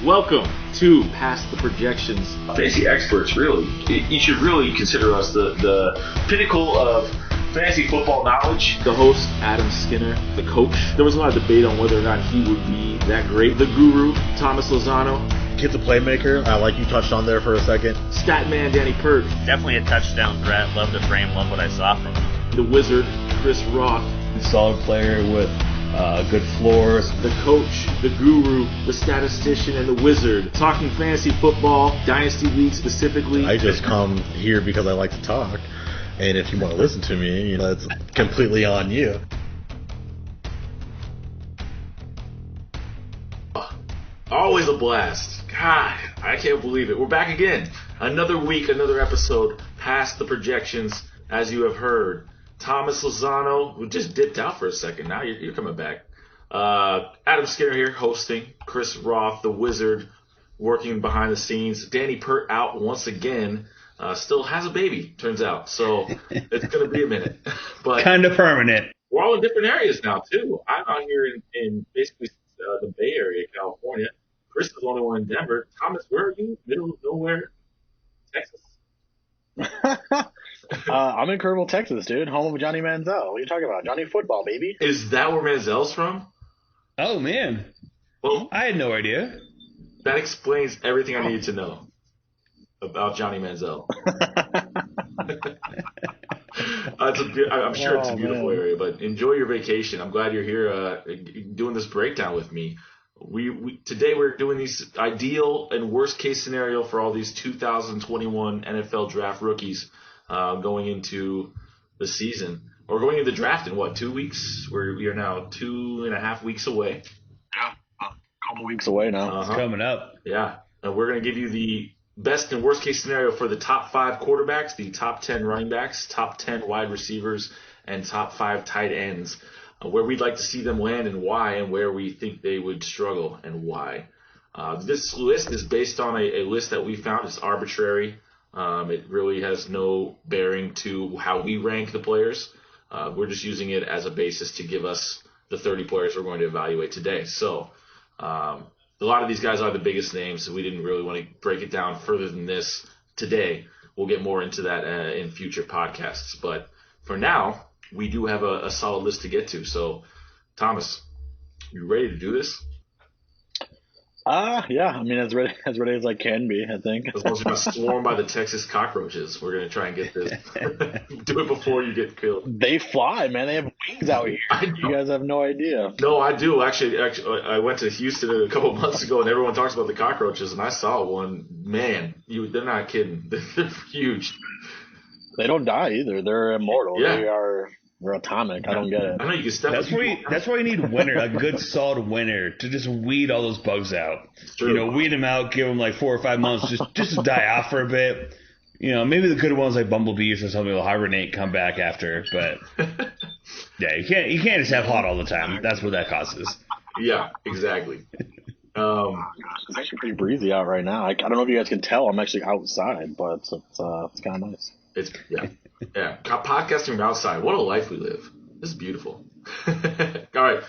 Welcome to Past the Projections. Fantasy experts, really. You should really consider us the pinnacle of fantasy football knowledge. The host, Adam Skinner, the coach. There was a lot of debate on whether or not he would be that great. The guru, Thomas Lozano. Kid's a playmaker, like you touched on there for a second. Statman, Danny Pert. Definitely a touchdown threat. Love the frame, love what I saw from him. The wizard, Chris Roth. Solid player with good floors. The coach, the guru, the statistician, and the wizard. Talking fantasy football, Dynasty League specifically. I just come here because I like to talk. And if you want to listen to me, it's completely on you. Always a blast. God, I can't believe it. We're back again. Another week, another episode, Past the Projections, as you have heard. Thomas Lozano, who just dipped out for a second. Now you're coming back. Adam Skinner here hosting. Chris Roth, the wizard, working behind the scenes. Danny Pert out once again. Still has a baby, turns out. So it's going to be a minute. But kind of permanent. We're all in different areas now, too. I'm out here in basically the Bay Area, California. Chris is the only one in Denver. Thomas, where are you? Middle of nowhere, Texas? I'm in Kerrville, Texas, dude. Home of Johnny Manziel. What are you talking about? Johnny Football, baby. Is that where Manziel's from? Oh, man. Well, I had no idea. That explains everything I needed to know about Johnny Manziel. I'm sure it's a beautiful area, but enjoy your vacation. I'm glad you're here doing this breakdown with me. Today we're doing these ideal and worst case scenario for all these 2021 NFL draft rookies going into the season. Or going into the draft in 2 weeks? We are now 2.5 weeks away. Yeah, a couple weeks away now. It's coming up. Yeah, and we're going to give you the best and worst case scenario for the top 5 quarterbacks, the top 10 running backs, top 10 wide receivers, and top 5 tight ends, where we'd like to see them land and why, and where we think they would struggle and why. This list is based on a list that we found. It's arbitrary. It really has no bearing to how we rank the players. We're just using it as a basis to give us the 30 players we're going to evaluate today. So a lot of these guys are the biggest names, so we didn't really want to break it down further than this today. We'll get more into that in future podcasts. But for now, we do have a solid list to get to. So, Thomas, you ready to do this? Yeah. I mean, as ready as I can be, I think. We're going to swarm by the Texas cockroaches. We're going to try and get this. Do it before you get killed. They fly, man. They have wings out here. You guys have no idea. No, I do. Actually, I went to Houston a couple months ago, and everyone talks about the cockroaches, and I saw one. Man, they're not kidding. They're huge. They don't die either. They're immortal. Yeah. They're atomic. I don't get it. I know you can step. That's why you need winter, a good solid winter, to just weed all those bugs out. Weed them out, give them like 4 or 5 months, just to die off for a bit. Maybe the good ones like bumblebees or something will hibernate, come back after. But yeah, you can't just have hot all the time. That's what that causes. Yeah, exactly. It's actually pretty breezy out right now. I don't know if you guys can tell. I'm actually outside, but it's kind of nice. Yeah. Podcasting from outside. What a life we live. This is beautiful. All right.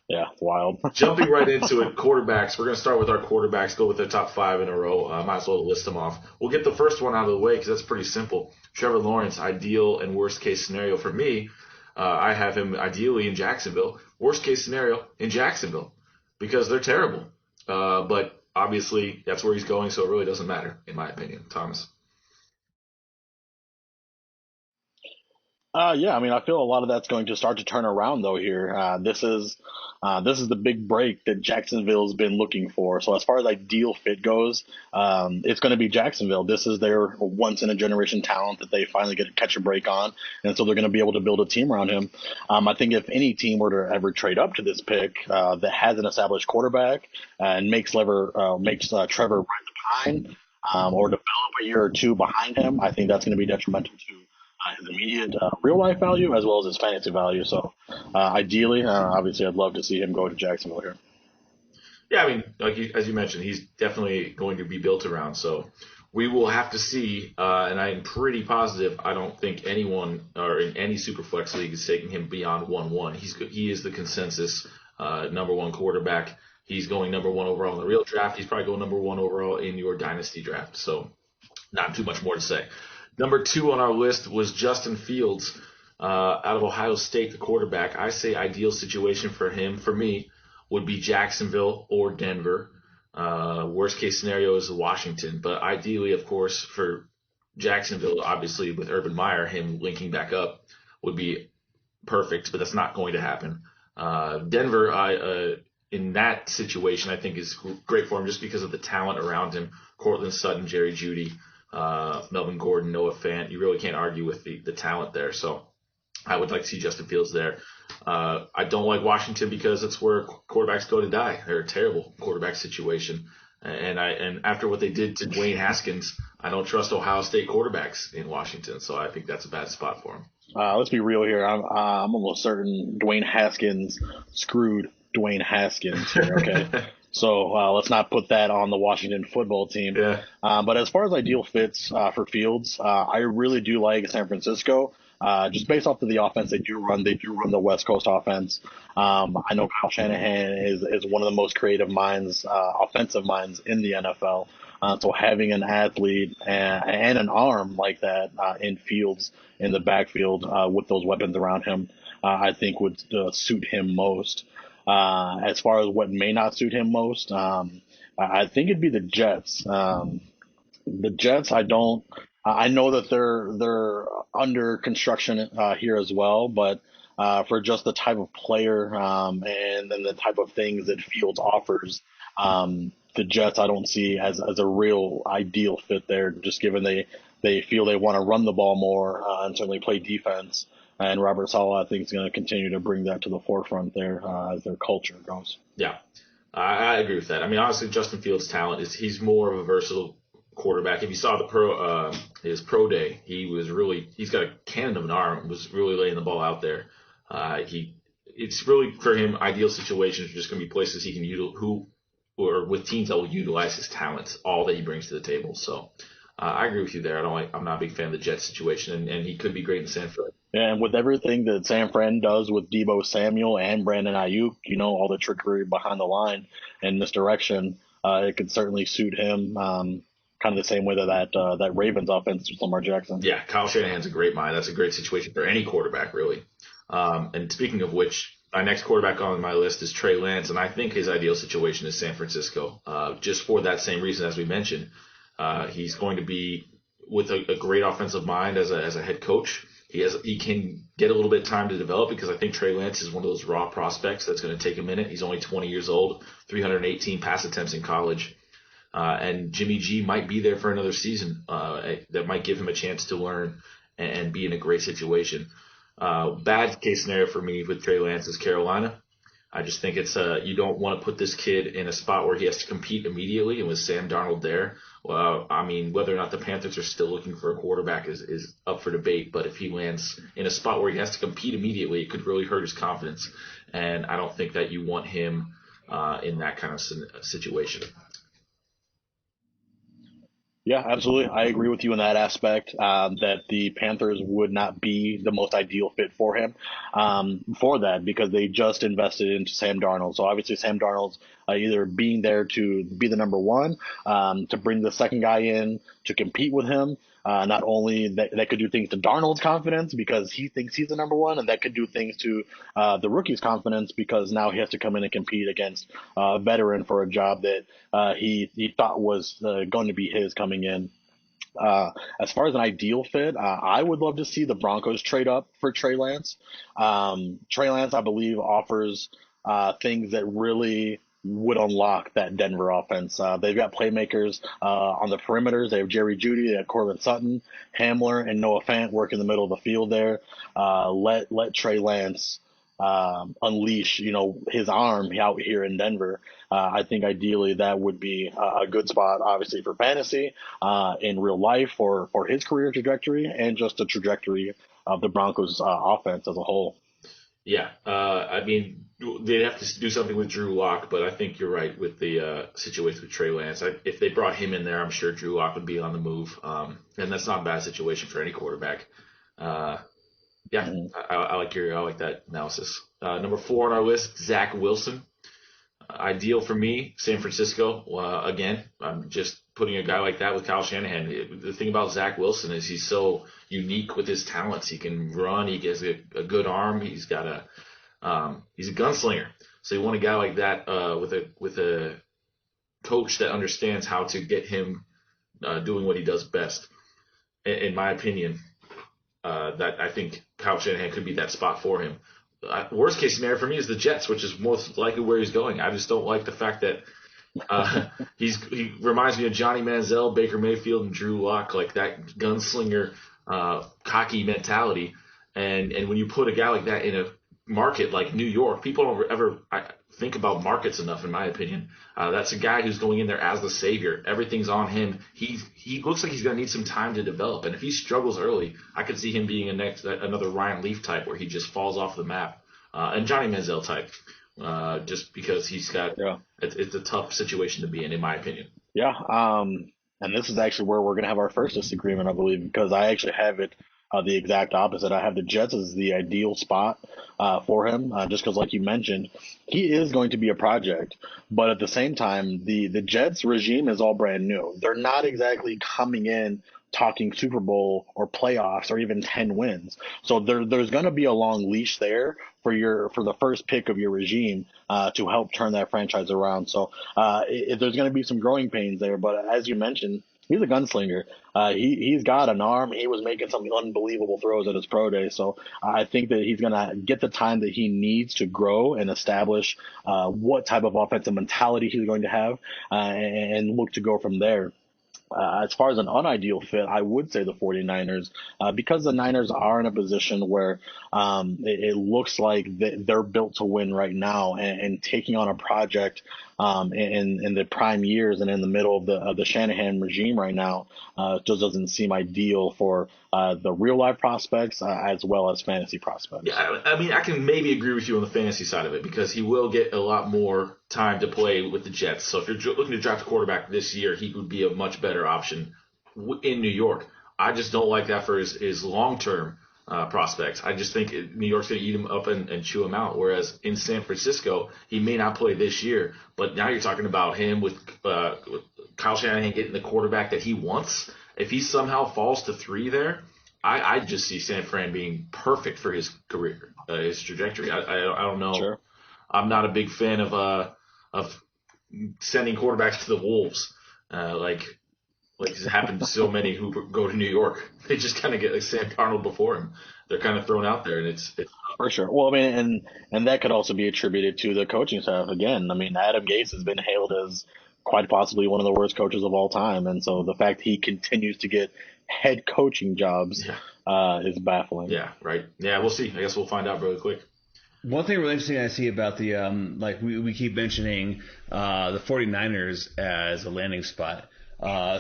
Yeah, it's wild. Jumping right into it, quarterbacks. We're going to start with our quarterbacks, go with their top 5 in a row. Might as well list them off. We'll get the first one out of the way because that's pretty simple. Trevor Lawrence, ideal and worst case scenario for me. I have him ideally in Jacksonville. Worst case scenario in Jacksonville because they're terrible. But obviously that's where he's going, so it really doesn't matter, in my opinion. Thomas. Yeah, I mean, I feel a lot of that's going to start to turn around though here. This is the big break that Jacksonville's been looking for. So as far as ideal fit goes, it's going to be Jacksonville. This is their once in a generation talent that they finally get to catch a break on, and so they're going to be able to build a team around him. I think if any team were to ever trade up to this pick that has an established quarterback and makes Trevor ride the pine or develop a year or two behind him, I think that's going to be detrimental to his immediate real life value as well as his fantasy value. So ideally, obviously, I'd love to see him go to Jacksonville here. Yeah, I mean, as you mentioned, he's definitely going to be built around. So we will have to see. And I'm pretty positive. I don't think anyone or in any Superflex league is taking him beyond 1-1. He is the consensus number 1 quarterback. he's going number 1 overall in the real draft. He's probably going number 1 overall in your dynasty draft. So not too much more to say. Number 2 on our list was Justin Fields out of Ohio State, the quarterback. I say ideal situation for him, for me, would be Jacksonville or Denver. Worst case scenario is Washington. But ideally, of course, for Jacksonville, obviously with Urban Meyer, him linking back up would be perfect, but that's not going to happen. Denver, in that situation, I think is great for him just because of the talent around him. Cortland Sutton, Jerry Jeudy, Melvin Gordon, Noah Fant. You really can't argue with the talent there. So I would like to see Justin Fields there. I don't like Washington because it's where quarterbacks go to die. They're a terrible quarterback situation. And after what they did to Dwayne Haskins, I don't trust Ohio State quarterbacks in Washington. So I think that's a bad spot for him. Let's be real here. I'm almost certain Dwayne Haskins screwed Dwayne Haskins here, okay? So let's not put that on the Washington football team. Yeah. But as far as ideal fits for Fields, I really do like San Francisco. Just based off of the offense they do run the West Coast offense. I know Kyle Shanahan is one of the most creative minds, offensive minds in the NFL. So having an athlete and an arm like that in Fields in the backfield with those weapons around him, I think would suit him most. As far as what may not suit him most, I think it'd be the Jets. The Jets, I know that they're under construction here as well, but for just the type of player and then the type of things that Fields offers, the Jets I don't see as a real ideal fit there, just given they feel they want to run the ball more and certainly play defense. And Robert Saleh, I think, is going to continue to bring that to the forefront there as their culture goes. Yeah, I agree with that. I mean, honestly, Justin Fields' talent he's more of a versatile quarterback. If you saw his pro day, he's got a cannon of an arm. Was really laying the ball out there. It's really for him ideal situations are just going to be places he can with teams that will utilize his talents, all that he brings to the table. So I agree with you there. I'm not a big fan of the Jets situation, and he could be great in San Fran. And with everything that San Fran does with Deebo Samuel and Brandon Ayuk, all the trickery behind the line and misdirection, it could certainly suit him. Kind of the same way that Ravens offense suits Lamar Jackson. Yeah, Kyle Shanahan's a great mind. That's a great situation for any quarterback, really. And speaking of which, my next quarterback on my list is Trey Lance, and I think his ideal situation is San Francisco, just for that same reason as we mentioned. He's going to be with a great offensive mind as a head coach. He can get a little bit of time to develop because I think Trey Lance is one of those raw prospects that's going to take a minute. He's only 20 years old, 318 pass attempts in college. And Jimmy G might be there for another season. That might give him a chance to learn and be in a great situation. Bad case scenario for me with Trey Lance is Carolina. I just think it's you don't want to put this kid in a spot where he has to compete immediately. And with Sam Darnold there, well, I mean, whether or not the Panthers are still looking for a quarterback is up for debate. But if he lands in a spot where he has to compete immediately, it could really hurt his confidence. And I don't think that you want him in that kind of situation. Yeah, absolutely. I agree with you in that aspect, that the Panthers would not be the most ideal fit for him for that because they just invested into Sam Darnold. So obviously Sam Darnold's either being there to be the number one, to bring the second guy in to compete with him. Not only that could do things to Darnold's confidence because he thinks he's the number one, and that could do things to the rookie's confidence because now he has to come in and compete against a veteran for a job that he thought was going to be his coming in. As far as an ideal fit, I would love to see the Broncos trade up for Trey Lance. Trey Lance, I believe, offers things that really would unlock that Denver offense. They've got playmakers on the perimeters. They have Jerry Jeudy, they have Cortland Sutton, Hamler, and Noah Fant work in the middle of the field there. Let Trey Lance unleash, his arm out here in Denver. I think ideally that would be a good spot, obviously for fantasy, in real life for his career trajectory and just the trajectory of the Broncos offense as a whole. Yeah, I mean, they'd have to do something with Drew Lock, but I think you're right with the situation with Trey Lance. If they brought him in there, I'm sure Drew Lock would be on the move, and that's not a bad situation for any quarterback. I like that analysis. Number 4 on our list, Zach Wilson. Ideal for me, San Francisco. Again, I'm just putting a guy like that with Kyle Shanahan. The thing about Zach Wilson is he's so unique with his talents. He can run. He has a good arm. He's a gunslinger. So you want a guy like that with a coach that understands how to get him doing what he does best. In my opinion, that I think Kyle Shanahan could be that spot for him. Worst case scenario for me is the Jets, which is most likely where he's going. I just don't like the fact that he reminds me of Johnny Manziel, Baker Mayfield, and Drew Lock, like that gunslinger, cocky mentality. And when you put a guy like that in a market like New York, people don't ever think about markets enough, in my opinion. That's a guy who's going in there as the savior. Everything's on him. He looks like he's going to need some time to develop. And if he struggles early, I could see him being another Ryan Leaf type where he just falls off the map. And Johnny Manziel type, just because he's got it's a tough situation to be in my opinion. Yeah. And this is actually where we're going to have our first disagreement, I believe, because I actually have it the exact opposite. I have the Jets as the ideal spot for him, just because, like you mentioned, he is going to be a project. But at the same time, the Jets regime is all brand new. They're not exactly coming in talking Super Bowl or playoffs or even 10 wins. So there's going to be a long leash there for the first pick of your regime to help turn that franchise around. So there's going to be some growing pains there. But as you mentioned, he's a gunslinger. He's got an arm. He was making some unbelievable throws at his pro day. So I think that he's going to get the time that he needs to grow and establish what type of offensive mentality he's going to have and look to go from there. As far as an unideal fit, I would say the 49ers, because the Niners are in a position where it looks like they're built to win right now, and taking on a project in the prime years and in the middle of the Shanahan regime right now just doesn't seem ideal for the real life prospects as well as fantasy prospects. Yeah, I mean, I can maybe agree with you on the fantasy side of it because he will get a lot more time to play with the Jets. So if you're looking to draft a quarterback this year, he would be a much better option in New York. I just don't like that for his long-term prospects. I just think New York's going to eat him up and chew him out, whereas in San Francisco, he may not play this year, but now you're talking about him with Kyle Shanahan getting the quarterback that he wants. If he somehow falls to 3 there, I just see San Fran being perfect for his career, his trajectory. I don't know. Sure. I'm not a big fan of sending quarterbacks to the Wolves, like has happened to so many who go to New York. They just kind of get like Sam Darnold before him. They're kind of thrown out there, and it's for sure. Well, I mean, and that could also be attributed to the coaching staff. Again, I mean, Adam Gase has been hailed as quite possibly one of the worst coaches of all time, and so the fact he continues to get head coaching jobs is baffling. Yeah, right. Yeah, we'll see. I guess we'll find out really quick. One thing really interesting I see about the like we keep mentioning the 49ers as a landing spot.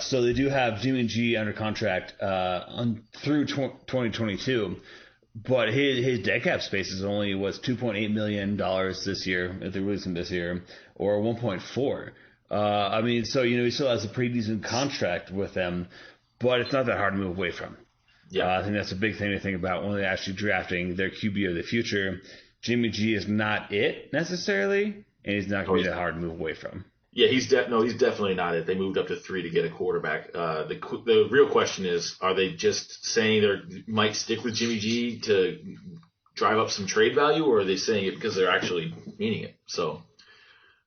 So they do have Jimmy G under contract through 2022, but his dead cap space is only $2.8 million this year if they release him this year, or 1.4. I mean, so he still has a pretty decent contract with them, but it's not that hard to move away from. Yeah, I think that's a big thing to think about when they're actually drafting their QB of the future. Jimmy G is not it necessarily, and he's not going to be that hard to move away from. Yeah, he's definitely not it. They moved up to 3 to get a quarterback. The real question is, are they just saying they might stick with Jimmy G to drive up some trade value, or are they saying it because they're actually meaning it? So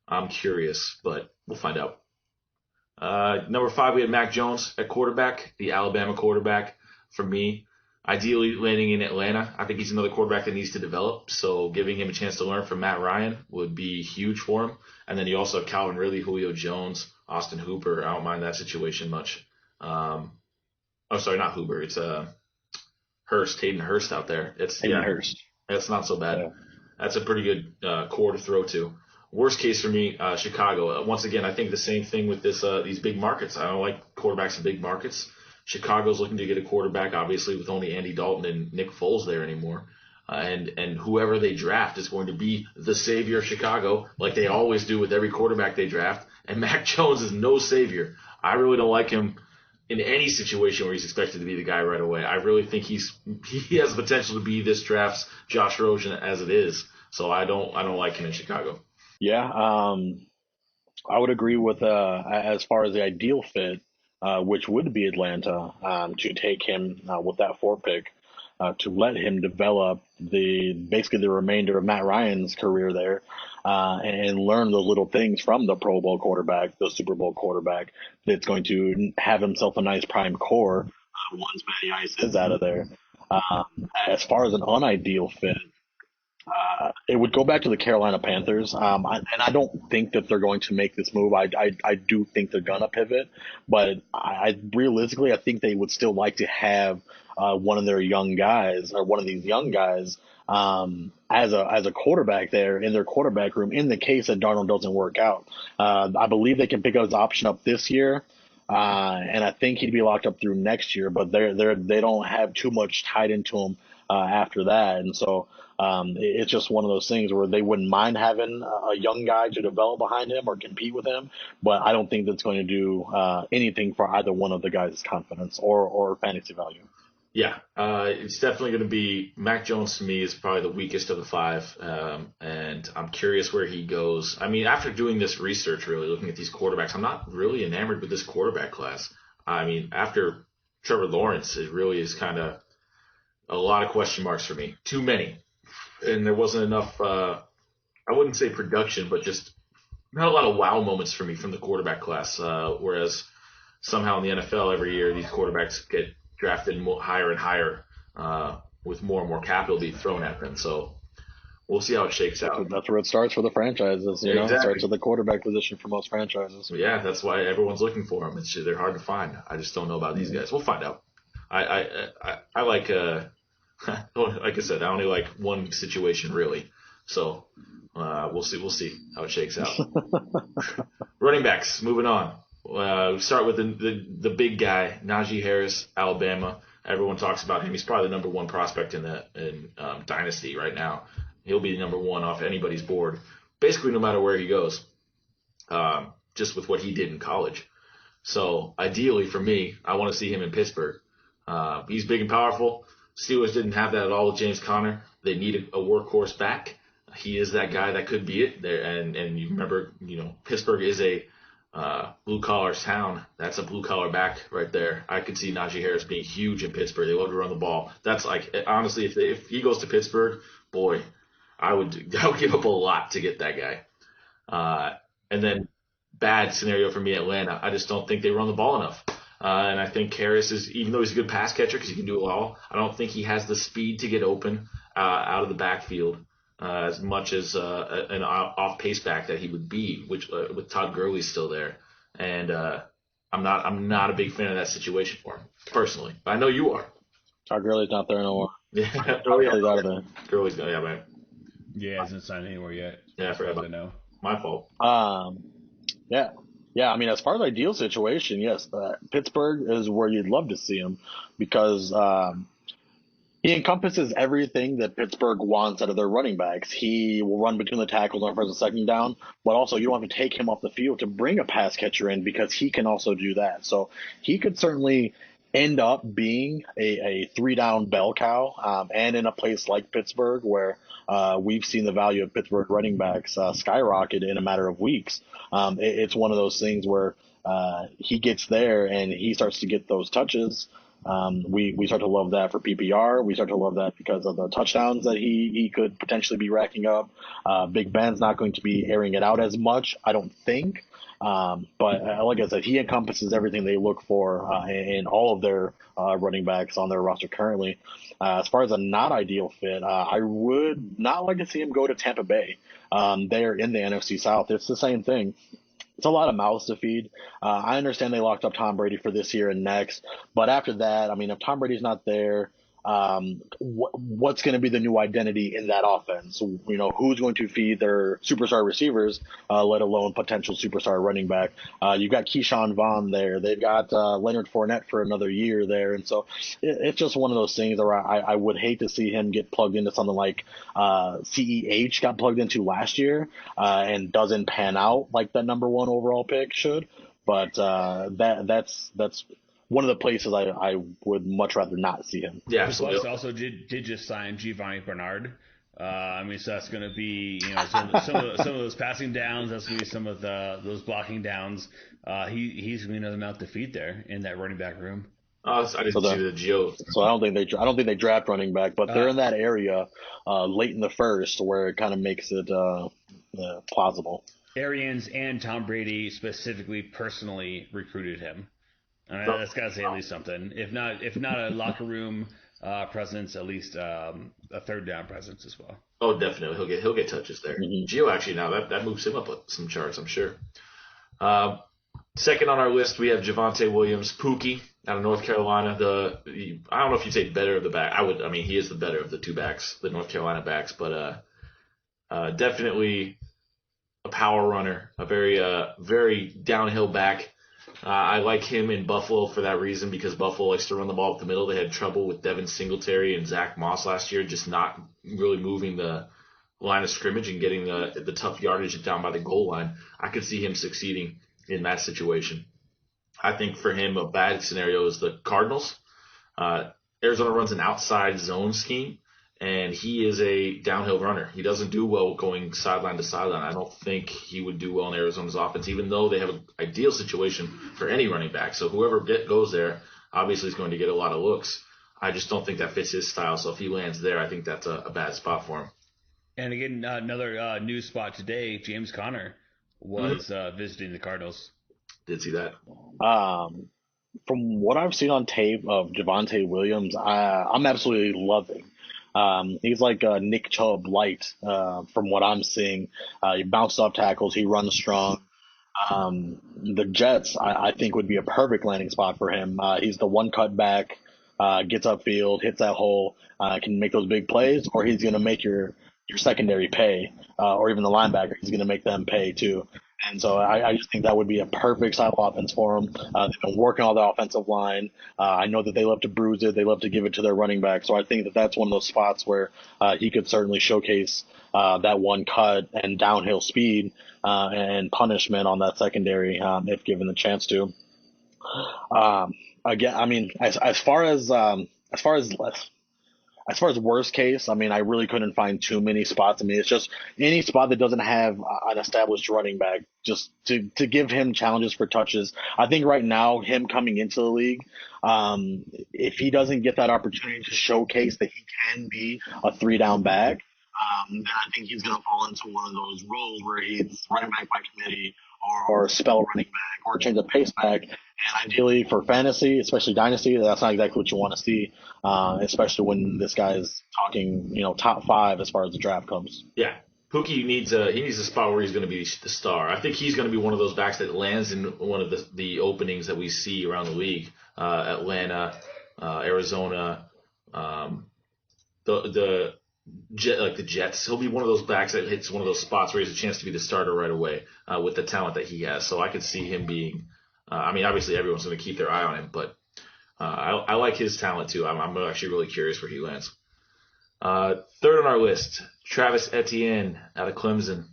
I'm curious, but we'll find out. Number 5, we had Mac Jones at quarterback, the Alabama quarterback. For me, ideally landing in Atlanta. I think he's another quarterback that needs to develop, so giving him a chance to learn from Matt Ryan would be huge for him. And then you also have Calvin Ridley, Julio Jones, Austin Hooper. I don't mind that situation much. Sorry, not Hooper. It's Hayden Hurst out there. Hurst. That's not so bad. Yeah. That's a pretty good core to throw to. Worst case for me, Chicago. Once again, I think the same thing with these big markets. I don't like quarterbacks in big markets. Chicago's looking to get a quarterback, obviously, with only Andy Dalton and Nick Foles there anymore. And whoever they draft is going to be the savior of Chicago, like they always do with every quarterback they draft. And Mac Jones is no savior. I really don't like him in any situation where he's expected to be the guy right away. I really think he has the potential to be this draft's Josh Rosen as it is. So I don't like him in Chicago. Yeah, I would agree with as far as the ideal fit, which would be Atlanta, to take him with that 4 pick, to let him develop basically the remainder of Matt Ryan's career there, and learn those little things from the Pro Bowl quarterback, the Super Bowl quarterback that's going to have himself a nice prime core once Matty Ice is out of there. As far as an unideal fit, it would go back to the Carolina Panthers, and I don't think that they're going to make this move. I do think they're gonna pivot, but realistically, I think they would still like to have one of their young guys, or one of these young guys, as a quarterback there in their quarterback room. In the case that Darnold doesn't work out, I believe they can pick his option up this year. And I think he'd be locked up through next year, but they don't have too much tied into him after that, and so it's just one of those things where they wouldn't mind having a young guy to develop behind him or compete with him, but I don't think that's going to do anything for either one of the guys' confidence or fantasy value. Yeah, it's definitely going to be Mac Jones. To me, is probably the weakest of the 5, and I'm curious where he goes. I mean, after doing this research, really looking at these quarterbacks, I'm not really enamored with this quarterback class. I mean, after Trevor Lawrence, it really is kind of a lot of question marks for me. Too many, and there wasn't enough. I wouldn't say production, but just not a lot of wow moments for me from the quarterback class. Whereas somehow in the NFL every year, these quarterbacks get drafted higher and higher, with more and more capital being thrown at them. So we'll see how it shakes out. That's where it starts for the franchises. You know, exactly. It starts at the quarterback position for most franchises. Yeah, that's why everyone's looking for them. They're hard to find. I just don't know about these guys. We'll find out. I like, like I said, I only like one situation really. So we'll see how it shakes out. Running backs, moving on. We start with the big guy, Najee Harris, Alabama. Everyone talks about him. He's probably the number 1 prospect in Dynasty right now. He'll be number 1 off anybody's board, basically no matter where he goes, just with what he did in college. So ideally for me, I want to see him in Pittsburgh. He's big and powerful. Steelers didn't have that at all with James Conner. They needed a workhorse back. He is that guy that could be it. There, and you remember, Pittsburgh is a blue collar town. That's a blue collar back right there. I could see Najee Harris being huge in Pittsburgh. They love to run the ball. That's like, honestly, if he goes to Pittsburgh, boy, I would give up a lot to get that guy. And then bad scenario for me, Atlanta. I just don't think they run the ball enough. And I think Harris is, even though he's a good pass catcher because he can do it all, I don't think he has the speed to get open out of the backfield as much as an off-pace back that he would be, which with Todd Gurley still there. And I'm not a big fan of that situation for him personally. But I know you are. Todd Gurley's not there no more. Yeah, Gurley's out of there. Gurley's yeah, man. Yeah, hasn't signed anywhere yet. Yeah, I forgot about that. My fault. Yeah. I mean, as far as ideal situation, yes, Pittsburgh is where you'd love to see him because he encompasses everything that Pittsburgh wants out of their running backs. He will run between the tackles on first and second down, but also you don't have to take him off the field to bring a pass catcher in because he can also do that. So he could certainly end up being a 3-down bell cow, and in a place like Pittsburgh where we've seen the value of Pittsburgh running backs skyrocket in a matter of weeks. It's one of those things where he gets there and he starts to get those touches. We start to love that for PPR. We start to love that because of the touchdowns that he could potentially be racking up. Big Ben's not going to be airing it out as much, I don't think. But like I said, he encompasses everything they look for in all of their running backs on their roster currently. As far as a not ideal fit, I would not like to see him go to Tampa Bay. They're in the NFC South. It's the same thing. It's a lot of mouths to feed. I understand they locked up Tom Brady for this year and next, but after that, I mean, if Tom Brady's not there, what's going to be the new identity in that offense? You know, who's going to feed their superstar receivers, let alone potential superstar running back? You've got Keyshawn Vaughn there. They've got Leonard Fournette for another year there. And so it's just one of those things where I would hate to see him get plugged into something like CEH got plugged into last year and doesn't pan out like that number 1 overall pick should. But that's one of the places I would much rather not see him. Yeah, the absolutely. Bucs also did just sign Giovanni Bernard So that's going to be, some of those passing downs. That's going to be some of those blocking downs. He's going to be another mouth to feed there in that running back room. I didn't see the Gio. So I don't think they draft running back, but they're in that area late in the first where it kind of makes it plausible. Arians and Tom Brady specifically personally recruited him. That's got to say at least something. If not a locker room presence, at least a third down presence as well. Oh, definitely. He'll get touches there. Mm-hmm. Gio actually now that moves him up some charts, I'm sure. Second on our list, we have Javonte Williams, Pookie out of North Carolina. I don't know if you'd say better of the back. He is the better of the two backs, the North Carolina backs, but definitely a power runner, a very downhill back. I like him in Buffalo for that reason because Buffalo likes to run the ball up the middle. They had trouble with Devin Singletary and Zach Moss last year, just not really moving the line of scrimmage and getting the tough yardage down by the goal line. I could see him succeeding in that situation. I think for him, a bad scenario is the Cardinals. Arizona runs an outside zone scheme, and he is a downhill runner. He doesn't do well going sideline to sideline. I don't think he would do well in Arizona's offense, even though they have an ideal situation for any running back. So whoever goes there obviously is going to get a lot of looks. I just don't think that fits his style. So if he lands there, I think that's a bad spot for him. And again, another news spot today, James Conner was visiting the Cardinals. Did see that. From what I've seen on tape of Javonte Williams, I'm absolutely loving. He's like Nick Chubb light from what I'm seeing. He bounces off tackles. He runs strong. The Jets, I think, would be a perfect landing spot for him. He's the one cut back, gets upfield, hits that hole, can make those big plays, or he's going to make your secondary pay, or even the linebacker. He's going to make them pay too. And so I just think that would be a perfect style of offense for them. They've been working on the offensive line. I know that they love to bruise it. They love to give it to their running back. So I think that that's one of those spots where he could certainly showcase that one cut and downhill speed and punishment on that secondary if given the chance to. Again, I mean, as far as worst case, I mean, I really couldn't find too many spots. I mean, it's just any spot that doesn't have an established running back, just to give him challenges for touches. I think right now, him coming into the league, if he doesn't get that opportunity to showcase that he can be a 3-down back, then I think he's going to fall into one of those roles where he's running back by committee or spell running back or change of pace back. And ideally for fantasy, especially dynasty, that's not exactly what you want to see, especially when this guy is talking, top 5 as far as the draft comes. Yeah. Pookie needs a spot where he's going to be the star. I think he's going to be one of those backs that lands in one of the openings that we see around the league. Atlanta, Arizona, the Jets. He'll be one of those backs that hits one of those spots where he has a chance to be the starter right away with the talent that he has. So I could see him being. Obviously everyone's going to keep their eye on him, but I like his talent too. I'm actually really curious where he lands. Third on our list, Travis Etienne out of Clemson.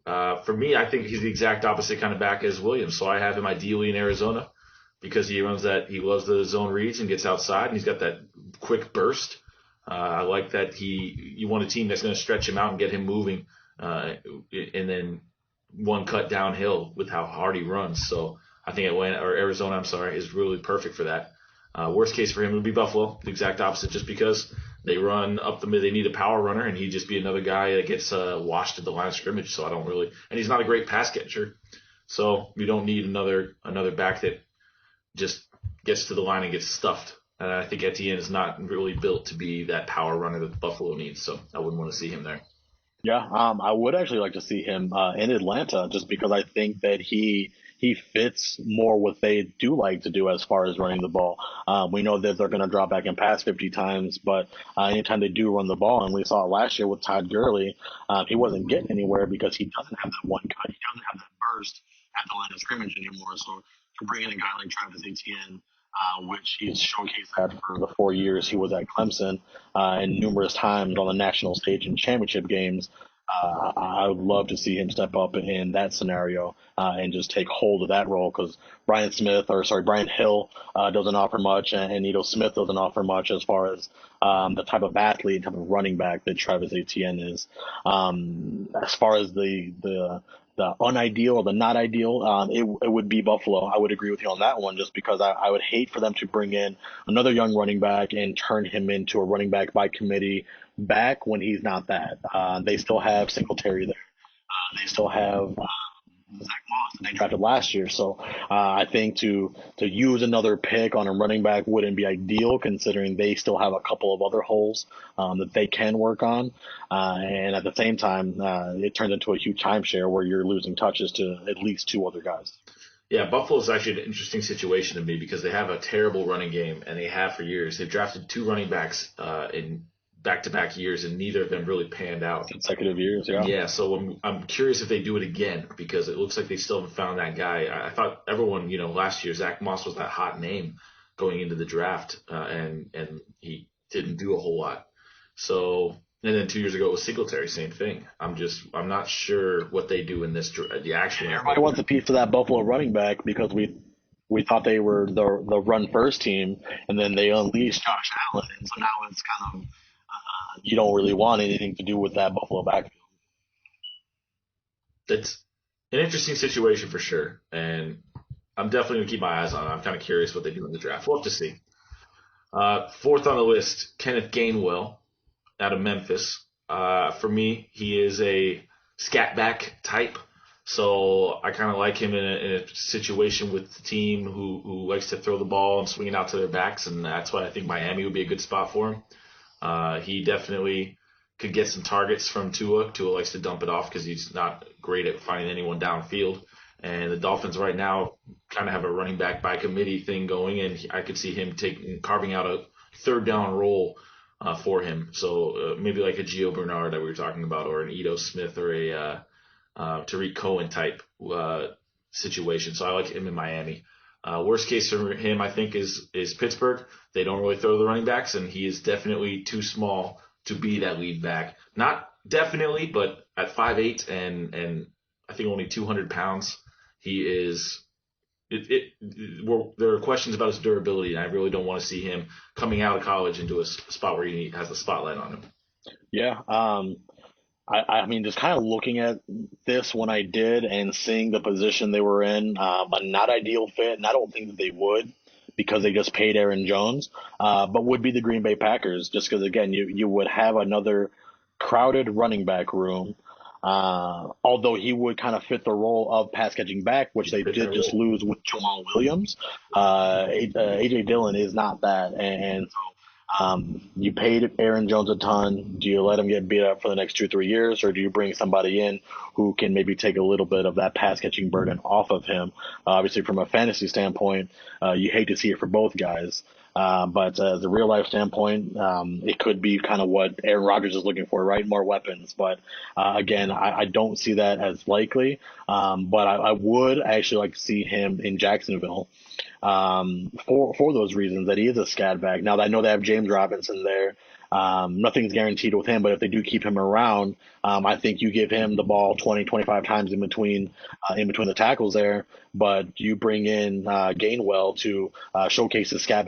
For me, I think he's the exact opposite kind of back as Williams. So I have him ideally in Arizona because he loves the zone reads and gets outside, and he's got that quick burst. I like that you want a team that's going to stretch him out and get him moving, and then one cut downhill with how hard he runs. So I think Arizona, is really perfect for that. Worst case for him would be Buffalo, the exact opposite, just because they run up the mid. They need a power runner, and he'd just be another guy that gets washed at the line of scrimmage. So I don't really, and he's not a great pass catcher. So you don't need another back that just gets to the line and gets stuffed. And I think Etienne is not really built to be that power runner that Buffalo needs. So I wouldn't want to see him there. Yeah, I would actually like to see him in Atlanta, just because I think that he fits more what they do like to do as far as running the ball. We know that they're going to drop back and pass 50 times, but anytime they do run the ball, and we saw it last year with Todd Gurley, he wasn't getting anywhere because he doesn't have that one cut. He doesn't have that burst at the line of scrimmage anymore. So to bring in a guy like Travis Etienne, which he's showcased that for the 4 years he was at Clemson, and numerous times on the national stage in championship games, I would love to see him step up in that scenario and just take hold of that role because Brian Hill doesn't offer much, and Ito Smith doesn't offer much as far as the type of athlete, type of running back that Travis Etienne is. As far as the unideal or the not ideal, it would be Buffalo. I would agree with you on that one, just because I would hate for them to bring in another young running back and turn him into a running back by committee back when he's not that. They still have Singletary there. They still have Zach Moss that they drafted last year. So I think to use another pick on a running back wouldn't be ideal, considering they still have a couple of other holes that they can work on. And at the same time, it turns into a huge timeshare where you're losing touches to at least two other guys. Yeah, Buffalo's actually an interesting situation to me because they have a terrible running game, and they have for years. They've drafted two running backs in back-to-back years, and neither of them really panned out. Consecutive years, yeah. Yeah, so I'm curious if they do it again because it looks like they still haven't found that guy. I thought everyone, last year Zach Moss was that hot name going into the draft, and he didn't do a whole lot. So, and then 2 years ago it was Singletary, same thing. I'm not sure what they do in the actual. Everybody wants a piece of that Buffalo running back because we thought they were the run first team, and then they unleashed Josh Allen, and so now it's kind of you don't really want anything to do with that Buffalo backfield. It's an interesting situation for sure, and I'm definitely going to keep my eyes on it. I'm kind of curious what they do in the draft. We'll have to see. Fourth on the list, Kenneth Gainwell out of Memphis. For me, he is a scat back type, so I kind of like him in a situation with the team who likes to throw the ball and swing it out to their backs, and that's why I think Miami would be a good spot for him. He definitely could get some targets from Tua. Tua likes to dump it off because he's not great at finding anyone downfield. And the Dolphins right now kind of have a running back by committee thing going, and I could see him carving out a third down role for him. So maybe like a Gio Bernard that we were talking about, or an Ito Smith, or a Tariq Cohen type situation. So I like him in Miami. Worst case for him, I think, is Pittsburgh. They don't really throw the running backs, and he is definitely too small to be that lead back. Not definitely, but at 5'8" and I think only 200 pounds, he is. There are questions about his durability, and I really don't want to see him coming out of college into a spot where he has the spotlight on him. Yeah. I mean, just kind of looking at this when I did and seeing the position they were in, a not ideal fit, and I don't think that they would because they just paid Aaron Jones, but would be the Green Bay Packers, just because, again, you would have another crowded running back room, although he would kind of fit the role of pass-catching back, which they did just lose with Jamal Williams. A.J. Dillon is not that, and so you paid Aaron Jones a ton. Do you let him get beat up for the next 2-3 years, or do you bring somebody in who can maybe take a little bit of that pass catching burden off of him? Obviously, from a fantasy standpoint, you hate to see it for both guys. But as a real life standpoint, it could be kind of what Aaron Rodgers is looking for, right? More weapons. But again, I don't see that as likely. But I would actually like to see him in Jacksonville. For those reasons, that he is a scat back. Now, I know they have James Robinson there. Nothing's guaranteed with him, but if they do keep him around, I think you give him the ball 20, 25 times in between the tackles there, but you bring in Gainwell to showcase his scat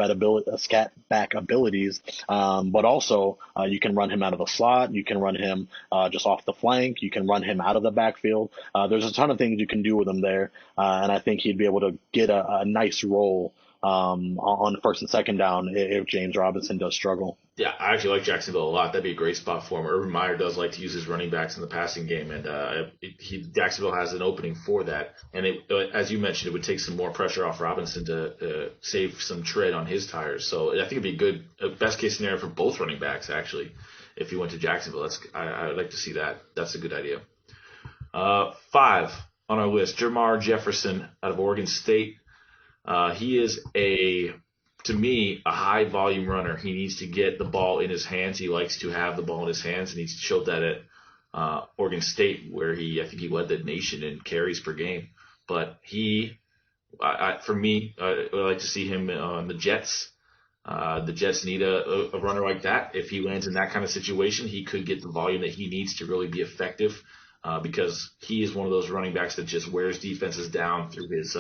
back abilities, but also you can run him out of the slot, you can run him just off the flank, you can run him out of the backfield. There's a ton of things you can do with him there, and I think he'd be able to get a nice role on first and second down if James Robinson does struggle. Yeah, I actually like Jacksonville a lot. That'd be a great spot for him. Urban Meyer does like to use his running backs in the passing game, and Jacksonville has an opening for that. And as you mentioned, it would take some more pressure off Robinson to save some tread on his tires. So I think it'd be a best case scenario for both running backs, actually, if he went to Jacksonville. I'd like to see that. That's a good idea. 5 on our list, Jermar Jefferson out of Oregon State. He is to me, a high volume runner. He needs to get the ball in his hands. He likes to have the ball in his hands, and he showed that at Oregon State, where I think he led the nation in carries per game. But for me, I like to see him on the Jets. The Jets need a runner like that. If he lands in that kind of situation, he could get the volume that he needs to really be effective because he is one of those running backs that just wears defenses down through his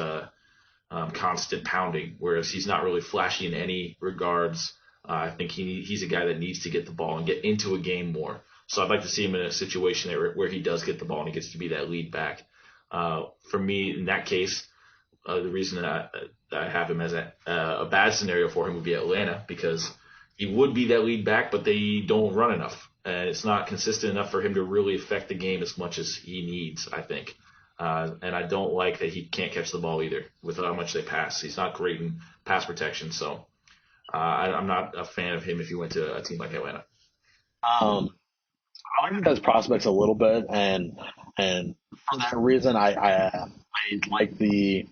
constant pounding, whereas he's not really flashy in any regards. I think he's a guy that needs to get the ball and get into a game more. So I'd like to see him in a situation where he does get the ball and he gets to be that lead back. For me, in that case, the reason that I have him as a bad scenario for him would be Atlanta, because he would be that lead back, but they don't run enough. And it's not consistent enough for him to really affect the game as much as he needs, I think. And I don't like that he can't catch the ball either with how much they pass. He's not great in pass protection, so I'm not a fan of him if he went to a team like Atlanta. I like the guy's prospects a little bit, and for that reason, I like the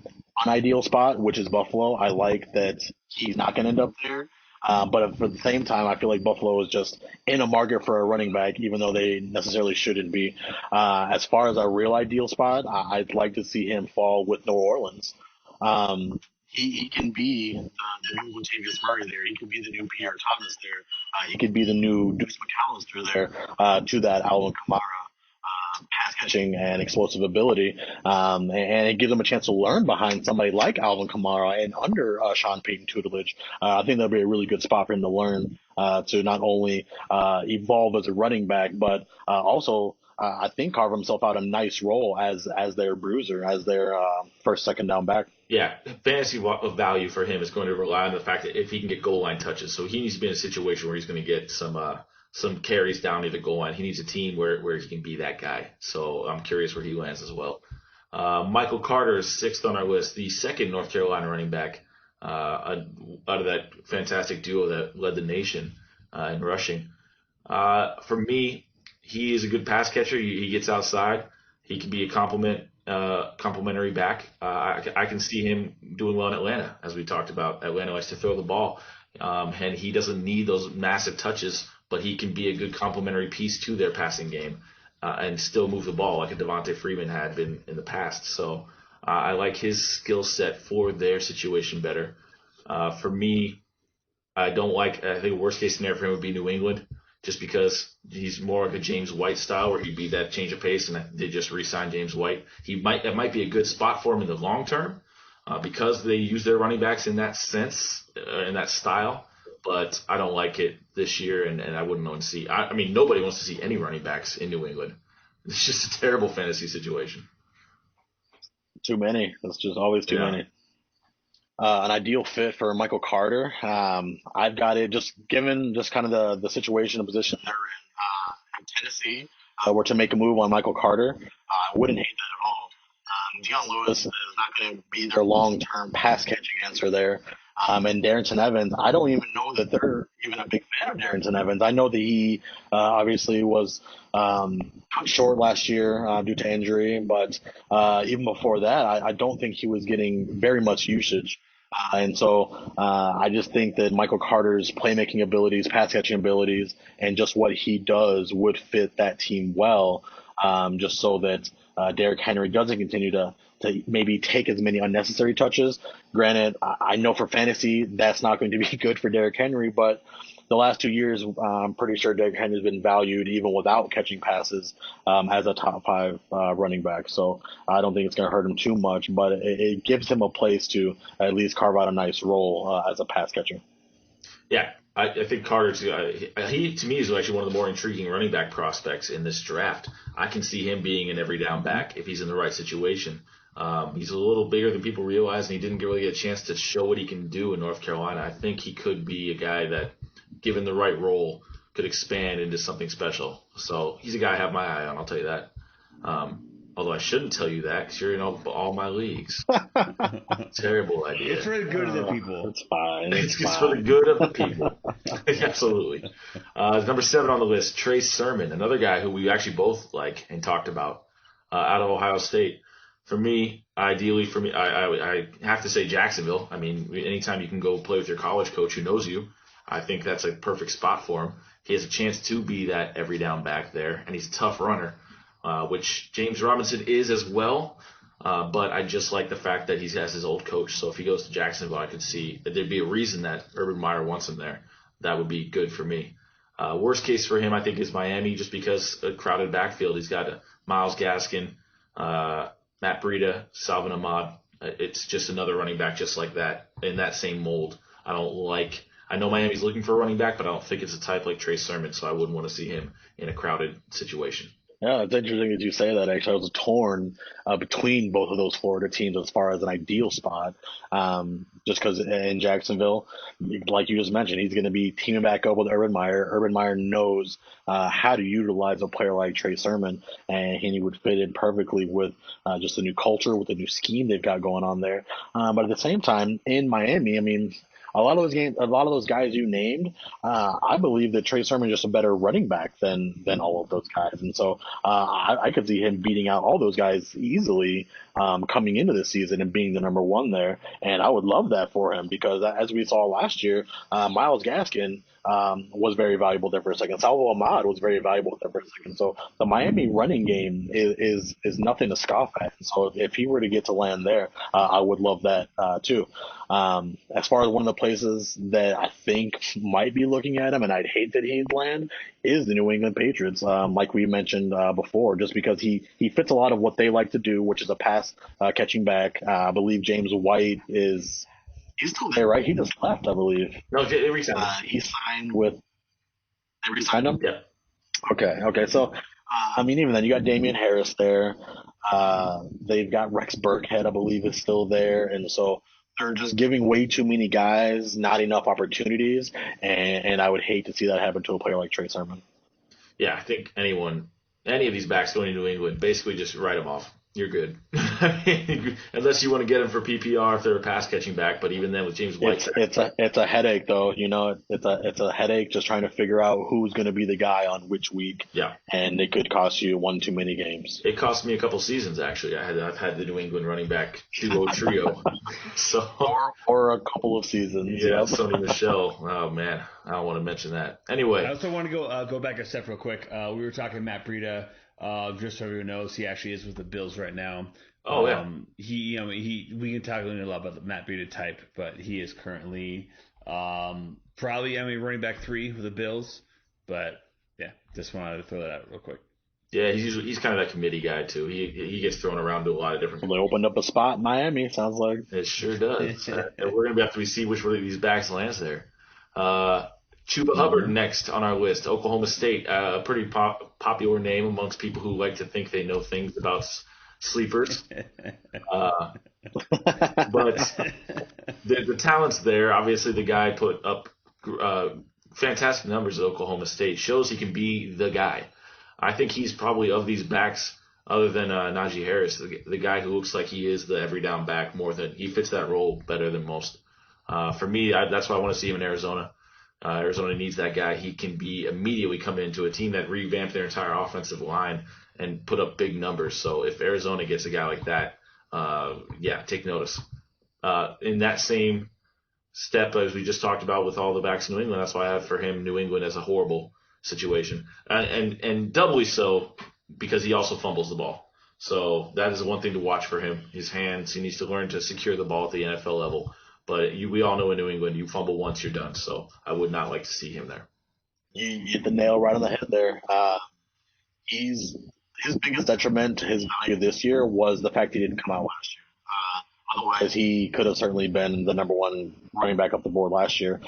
unideal spot, which is Buffalo. I like that he's not going to end up there. But for the same time, I feel like Buffalo is just in a market for a running back, even though they necessarily shouldn't be. As far as a real ideal spot, I'd like to see him fall with New Orleans. He can be the new Latavius Murray there. He could be the new Pierre Thomas there. He could be the new Deuce McAllister there to that Alvin Kamara pass catching and explosive ability. And it gives him a chance to learn behind somebody like Alvin Kamara and under Sean Payton tutelage. I think that'll be a really good spot for him to learn to not only evolve as a running back, but also I think carve himself out a nice role as their bruiser, as their first, second down back. Yeah, fantasy value for him is going to rely on the fact that if he can get goal line touches. So he needs to be in a situation where he's going to get some carries down near the goal line. He needs a team where he can be that guy. So I'm curious where he lands as well. Michael Carter is 6th on our list, the second North Carolina running back out of that fantastic duo that led the nation in rushing. For me, he is a good pass catcher. He gets outside. He can be a complementary back. I can see him doing well in Atlanta, as we talked about. Atlanta likes to throw the ball, and he doesn't need those massive touches, but he can be a good complementary piece to their passing game and still move the ball like a Devontae Freeman had been in the past. So I like his skill set for their situation better. For me, I think worst case scenario for him would be New England, just because he's more like a James White style where he'd be that change of pace, and they just re-signed James White. That might be a good spot for him in the long term because they use their running backs in that sense, in that style. But I don't like it this year, and I wouldn't want to see. I mean, nobody wants to see any running backs in New England. It's just a terrible fantasy situation. Too many. That's just always too many. An ideal fit for Michael Carter. I've got it just given just kind of the situation and position they're in Tennessee. Were to make a move on Michael Carter, I wouldn't hate that at all. Dion Lewis is not going to be their long-term pass-catching answer there. And Darrington Evans, I don't even know that they're even a big fan of Darrington Evans. I know that he obviously was cut short last year due to injury, but even before that, I don't think he was getting very much usage. And so I just think that Michael Carter's playmaking abilities, pass catching abilities, and just what he does would fit that team well, just so that Derrick Henry doesn't continue to maybe take as many unnecessary touches. Granted, I know for fantasy that's not going to be good for Derrick Henry, but the last 2 years, I'm pretty sure Derrick Henry's been valued even without catching passes as a top 5 running back. So I don't think it's going to hurt him too much, but it gives him a place to at least carve out a nice role as a pass catcher. Yeah, I think Carter's he to me is actually one of the more intriguing running back prospects in this draft. I can see him being an every down back if he's in the right situation. He's a little bigger than people realize, and he didn't really get a chance to show what he can do in North Carolina. I think he could be a guy that, given the right role, could expand into something special. So he's a guy I have my eye on, I'll tell you that. Although I shouldn't tell you that because you're in all my leagues. Terrible idea. It's for the good of the people. It's fine. It's for the good of the people. Absolutely. Number 7 on the list, Trey Sermon, another guy who we actually both like and talked about out of Ohio State. For me, ideally, I have to say Jacksonville. I mean, anytime you can go play with your college coach who knows you, I think that's a perfect spot for him. He has a chance to be that every down back there, and he's a tough runner, which James Robinson is as well. But I just like the fact that he has his old coach. So if he goes to Jacksonville, I could see that there'd be a reason that Urban Meyer wants him there. That would be good for me. Worst case for him, I think, is Miami, just because a crowded backfield. He's got Myles Gaskin, Matt Breida, Salvin Ahmad. It's just another running back just like that, in that same mold. I know Miami's looking for a running back, but I don't think it's a type like Trey Sermon, so I wouldn't want to see him in a crowded situation. Yeah, it's interesting that you say that. Actually, I was torn between both of those Florida teams as far as an ideal spot. Just because in Jacksonville, like you just mentioned, he's going to be teaming back up with Urban Meyer. Urban Meyer knows how to utilize a player like Trey Sermon, and he would fit in perfectly with just the new culture, with the new scheme they've got going on there. But at the same time, in Miami, I mean, a lot of those guys you named, I believe that Trey Sermon is just a better running back than all of those guys, and so I could see him beating out all those guys easily coming into this season and being the number one there. And I would love that for him, because as we saw last year, Myles Gaskin was very valuable there for a second. Salvo Ahmad was very valuable there for a second. So the Miami running game is nothing to scoff at. So if he were to get to land there, I would love that too. As far as one of the places that I think might be looking at him, and I'd hate that he'd land, is the New England Patriots. Like we mentioned before, just because he fits a lot of what they like to do, which is a pass catching back. I believe James White he's still there, right? He just left, I believe. No, they resigned him. He signed with. They resigned him? Yeah. Okay. So, I mean, even then, you got Damian Harris there. They've got Rex Burkhead, I believe, is still there, and so they're just giving way too many guys not enough opportunities, and I would hate to see that happen to a player like Trey Sermon. Yeah, I think any of these backs going to New England, basically just write them off. You're good. Unless you want to get them for PPR if they're a pass catching back, but even then with James White, it's a headache though. You know, it's a headache just trying to figure out who's going to be the guy on which week. Yeah, and it could cost you one too many games. It cost me a couple seasons actually. I've had the New England running back duo trio, so or a couple of seasons. Yeah, Sony Michel. Oh man, I don't want to mention that. Anyway, I also want to go back a step real quick. We were talking Matt Breida. Just so everyone knows, he actually is with the Bills right now. Oh yeah. We can talk a lot about the Matt Breida type, but he is currently probably running back 3 with the Bills. But yeah, just wanted to throw that out real quick. Yeah, he's kind of that committee guy too. He gets thrown around to a lot of different. They opened up a spot in Miami. Sounds like it sure does. We're gonna have to see which one of these backs lands there. Chuba Hubbard next on our list. Oklahoma State, a pretty popular name amongst people who like to think they know things about sleepers. But the talent's there. Obviously, the guy put up fantastic numbers at Oklahoma State. Shows he can be the guy. I think he's probably, of these backs, other than Naji Harris, the guy who looks like he is the every down back more than he fits that role better than most. For me, that's why I want to see him in Arizona. Arizona needs that guy. He can be immediately come into a team that revamped their entire offensive line and put up big numbers. So if Arizona gets a guy like that, take notice. In that same step as we just talked about with all the backs in New England, that's why I have for him New England as a horrible situation. And doubly so because he also fumbles the ball. So that is one thing to watch for him. His hands, he needs to learn to secure the ball at the NFL level. But we all know in New England, you fumble once, you're done. So I would not like to see him there. You hit the nail right on the head there. His biggest detriment to his value this year was the fact he didn't come out last year. Otherwise, he could have certainly been the number one running back up the board last year.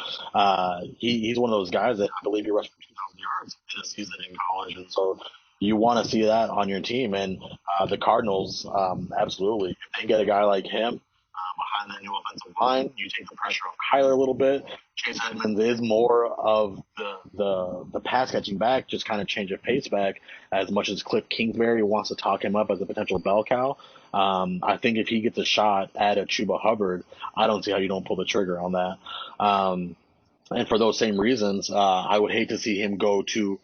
He's one of those guys that I believe he rushed for 2,000 yards in a season in college. And so you want to see that on your team. And the Cardinals, absolutely. If they get a guy like him, behind that new offensive line, you take the pressure off Kyler a little bit. Chase Edmonds is more of the pass catching back, just kind of change of pace back, as much as Cliff Kingsbury wants to talk him up as a potential bell cow. I think if he gets a shot at a Chuba Hubbard, I don't see how you don't pull the trigger on that. And for those same reasons, I would hate to see him go to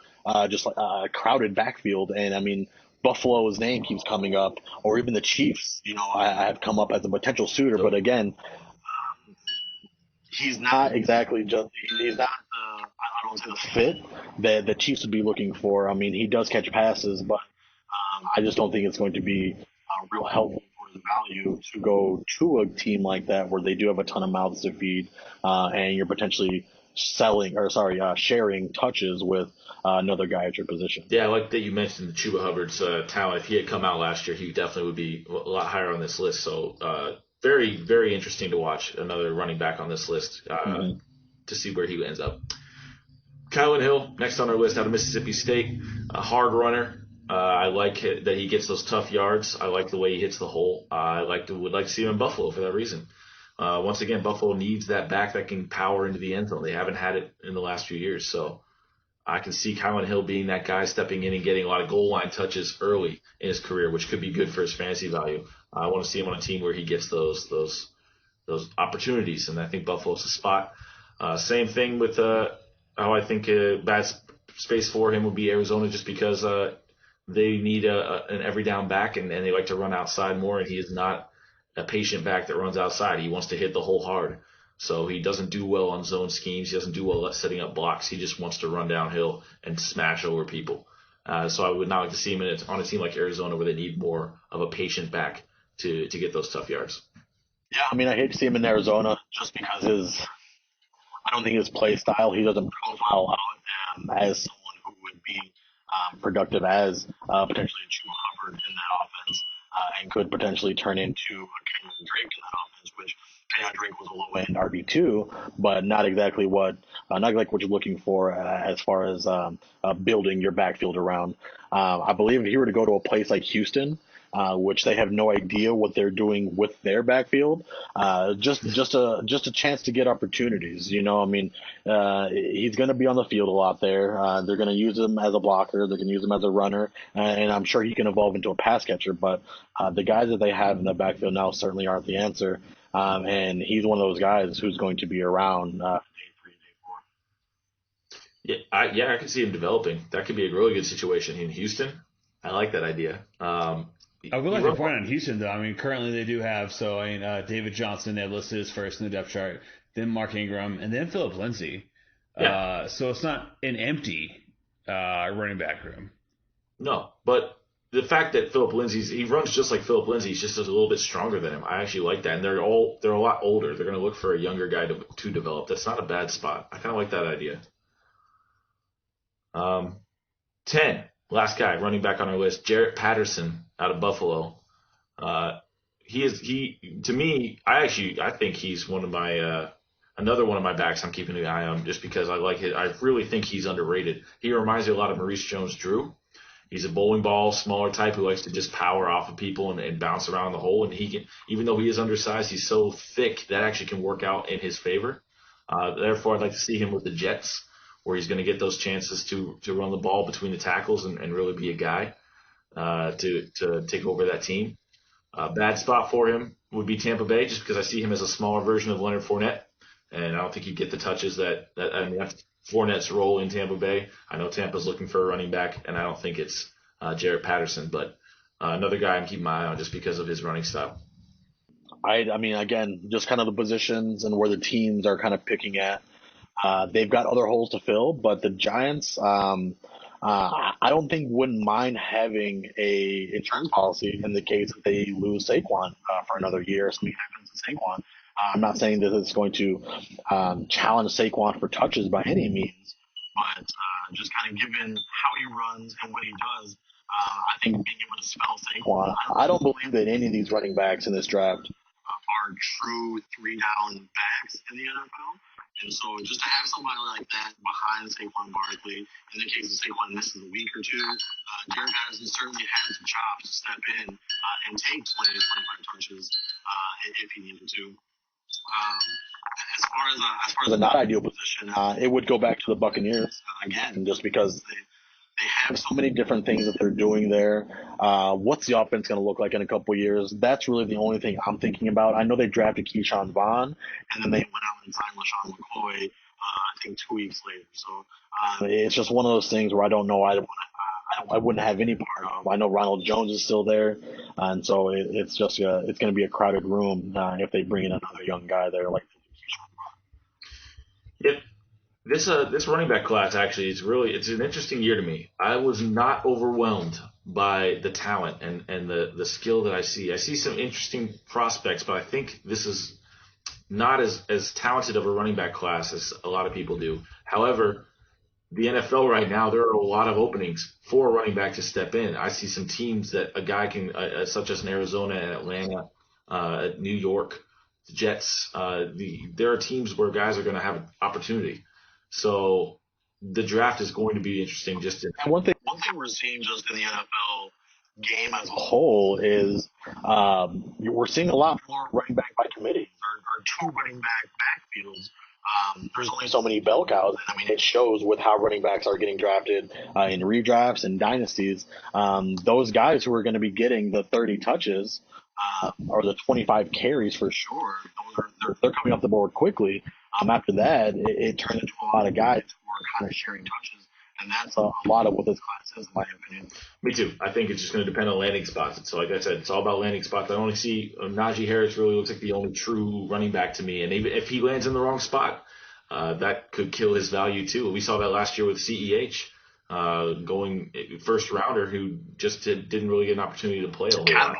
just like a crowded backfield. And I mean, Buffalo's name keeps coming up, or even the Chiefs, I have come up as a potential suitor. But again, he's not exactly he's not I don't say the fit that the Chiefs would be looking for. I mean, he does catch passes, but I just don't think it's going to be real helpful for as value to go to a team like that where they do have a ton of mouths to feed, and you're potentially sharing touches with another guy at your position. Yeah, I like that you mentioned the Chuba Hubbard's talent. If he had come out last year, he definitely would be a lot higher on this list. So very, very interesting to watch another running back on this list to see where he ends up. Kylan Hill, next on our list out of Mississippi State, a hard runner. I like that he gets those tough yards. I like the way he hits the hole. I would like to see him in Buffalo for that reason. Once again, Buffalo needs that back that can power into the end zone. They haven't had it in the last few years. So I can see Kylan Hill being that guy stepping in and getting a lot of goal line touches early in his career, which could be good for his fantasy value. I want to see him on a team where he gets those opportunities, and I think Buffalo's a spot. Same thing with how I think a bad space for him would be Arizona, just because they need an every down back, and they like to run outside more, and he is not a patient back that runs outside. He wants to hit the hole hard. So he doesn't do well on zone schemes. He doesn't do well at setting up blocks. He just wants to run downhill and smash over people. So I would not like to see him on a team like Arizona where they need more of a patient back to get those tough yards. Yeah, I mean, I hate to see him in Arizona just because I don't think his play style, he doesn't profile out as someone who would be productive as potentially a Chuba Hubbard in that offense, and could potentially turn into a Kenyon Drake in that offense, which Kenyon Drake was a low-end RB2, but not exactly what you're looking for as far as building your backfield around. I believe if he were to go to a place like Houston, which they have no idea what they're doing with their backfield, just a chance to get opportunities. You know, I mean, he's going to be on the field a lot there. They're going to use him as a blocker. They're going to use him as a runner, and I'm sure he can evolve into a pass catcher. But the guys that they have in the backfield now certainly aren't the answer. And he's one of those guys who's going to be around day 3, day 4. Yeah, I can see him developing. That could be a really good situation in Houston. I like that idea. I would like to point on Houston, though. I mean, currently they do have, David Johnson, they listed as first in the depth chart, then Mark Ingram, and then Philip Lindsay. Yeah. So it's not an empty running back room. No, but the fact that Philip Lindsay's, he runs just like Philip Lindsay, he's just a little bit stronger than him. I actually like that. And they're a lot older. They're going to look for a younger guy to develop. That's not a bad spot. I kind of like that idea. 10, last guy, running back on our list, Jarrett Patterson out of Buffalo. I think he's one of my, another one of my backs I'm keeping an eye on just because I like it. I really think he's underrated. He reminds me a lot of Maurice Jones-Drew. He's a bowling ball, smaller type who likes to just power off of people and bounce around the hole. And he can, even though he is undersized, he's so thick that actually can work out in his favor. Therefore, I'd like to see him with the Jets, where he's going to get those chances to run the ball between the tackles and really be a guy to take over that team. Bad spot for him would be Tampa Bay, just because I see him as a smaller version of Leonard Fournette, and I don't think he'd get the touches that's Fournette's role in Tampa Bay. I know Tampa's looking for a running back, and I don't think it's Jarrett Patterson, but another guy I'm keeping my eye on just because of his running style. I mean, again, just kind of the positions and where the teams are kind of picking at. They've got other holes to fill, but the Giants, I don't think wouldn't mind having a insurance policy in the case that they lose Saquon for another year. Something happens to Saquon. I'm not saying that it's going to challenge Saquon for touches by any means, but just kind of given how he runs and what he does, I think being able to spell Saquon, I don't believe that any of these running backs in this draft are true 3-down backs in the NFL. And so just to have somebody like that behind Saquon Barkley, in the case of Saquon misses a week or two, Jarrett Patterson certainly has the chops to step in and take 20 to 25 touches if he needed to. As far as a not ideal position, it would go back to the Buccaneers again, just because they have so many different things that they're doing there. What's the offense going to look like in a couple of years? That's really the only thing I'm thinking about. I know they drafted Keyshawn Vaughn, and then they went out and signed LaShawn McCoy, I think 2 weeks later. So it's just one of those things where I don't know. I wouldn't have any part of. I know Ronald Jones is still there, and so it's just it's going to be a crowded room if they bring in another young guy there like Keyshawn Vaughn. Yep. This running back class actually it's an interesting year to me. I was not overwhelmed by the talent and the skill that I see. I see some interesting prospects, but I think this is not as talented of a running back class as a lot of people do. However, the NFL right now, there are a lot of openings for a running back to step in. I see some teams that a guy can, such as in Arizona and Atlanta, New York, the Jets. There are teams where guys are going to have an opportunity. So the draft is going to be interesting. And one thing we're seeing just in the NFL game as a whole is we're seeing a lot more running back by committee or two running back backfields. There's only so many bell cows, and I mean it shows with how running backs are getting drafted in redrafts and dynasties. Those guys who are going to be getting the 30 touches or the 25 carries for sure, they're coming up the board quickly. After that, it turns into a lot of guys who are kind of sharing touches, and that's a lot of what this class is, in my opinion. Me too. I think it's just going to depend on landing spots. So, like I said, it's all about landing spots. I only see Naji Harris really looks like the only true running back to me, and even if he lands in the wrong spot, that could kill his value too. We saw that last year with CEH, going first rounder who just didn't really get an opportunity to play a whole lot.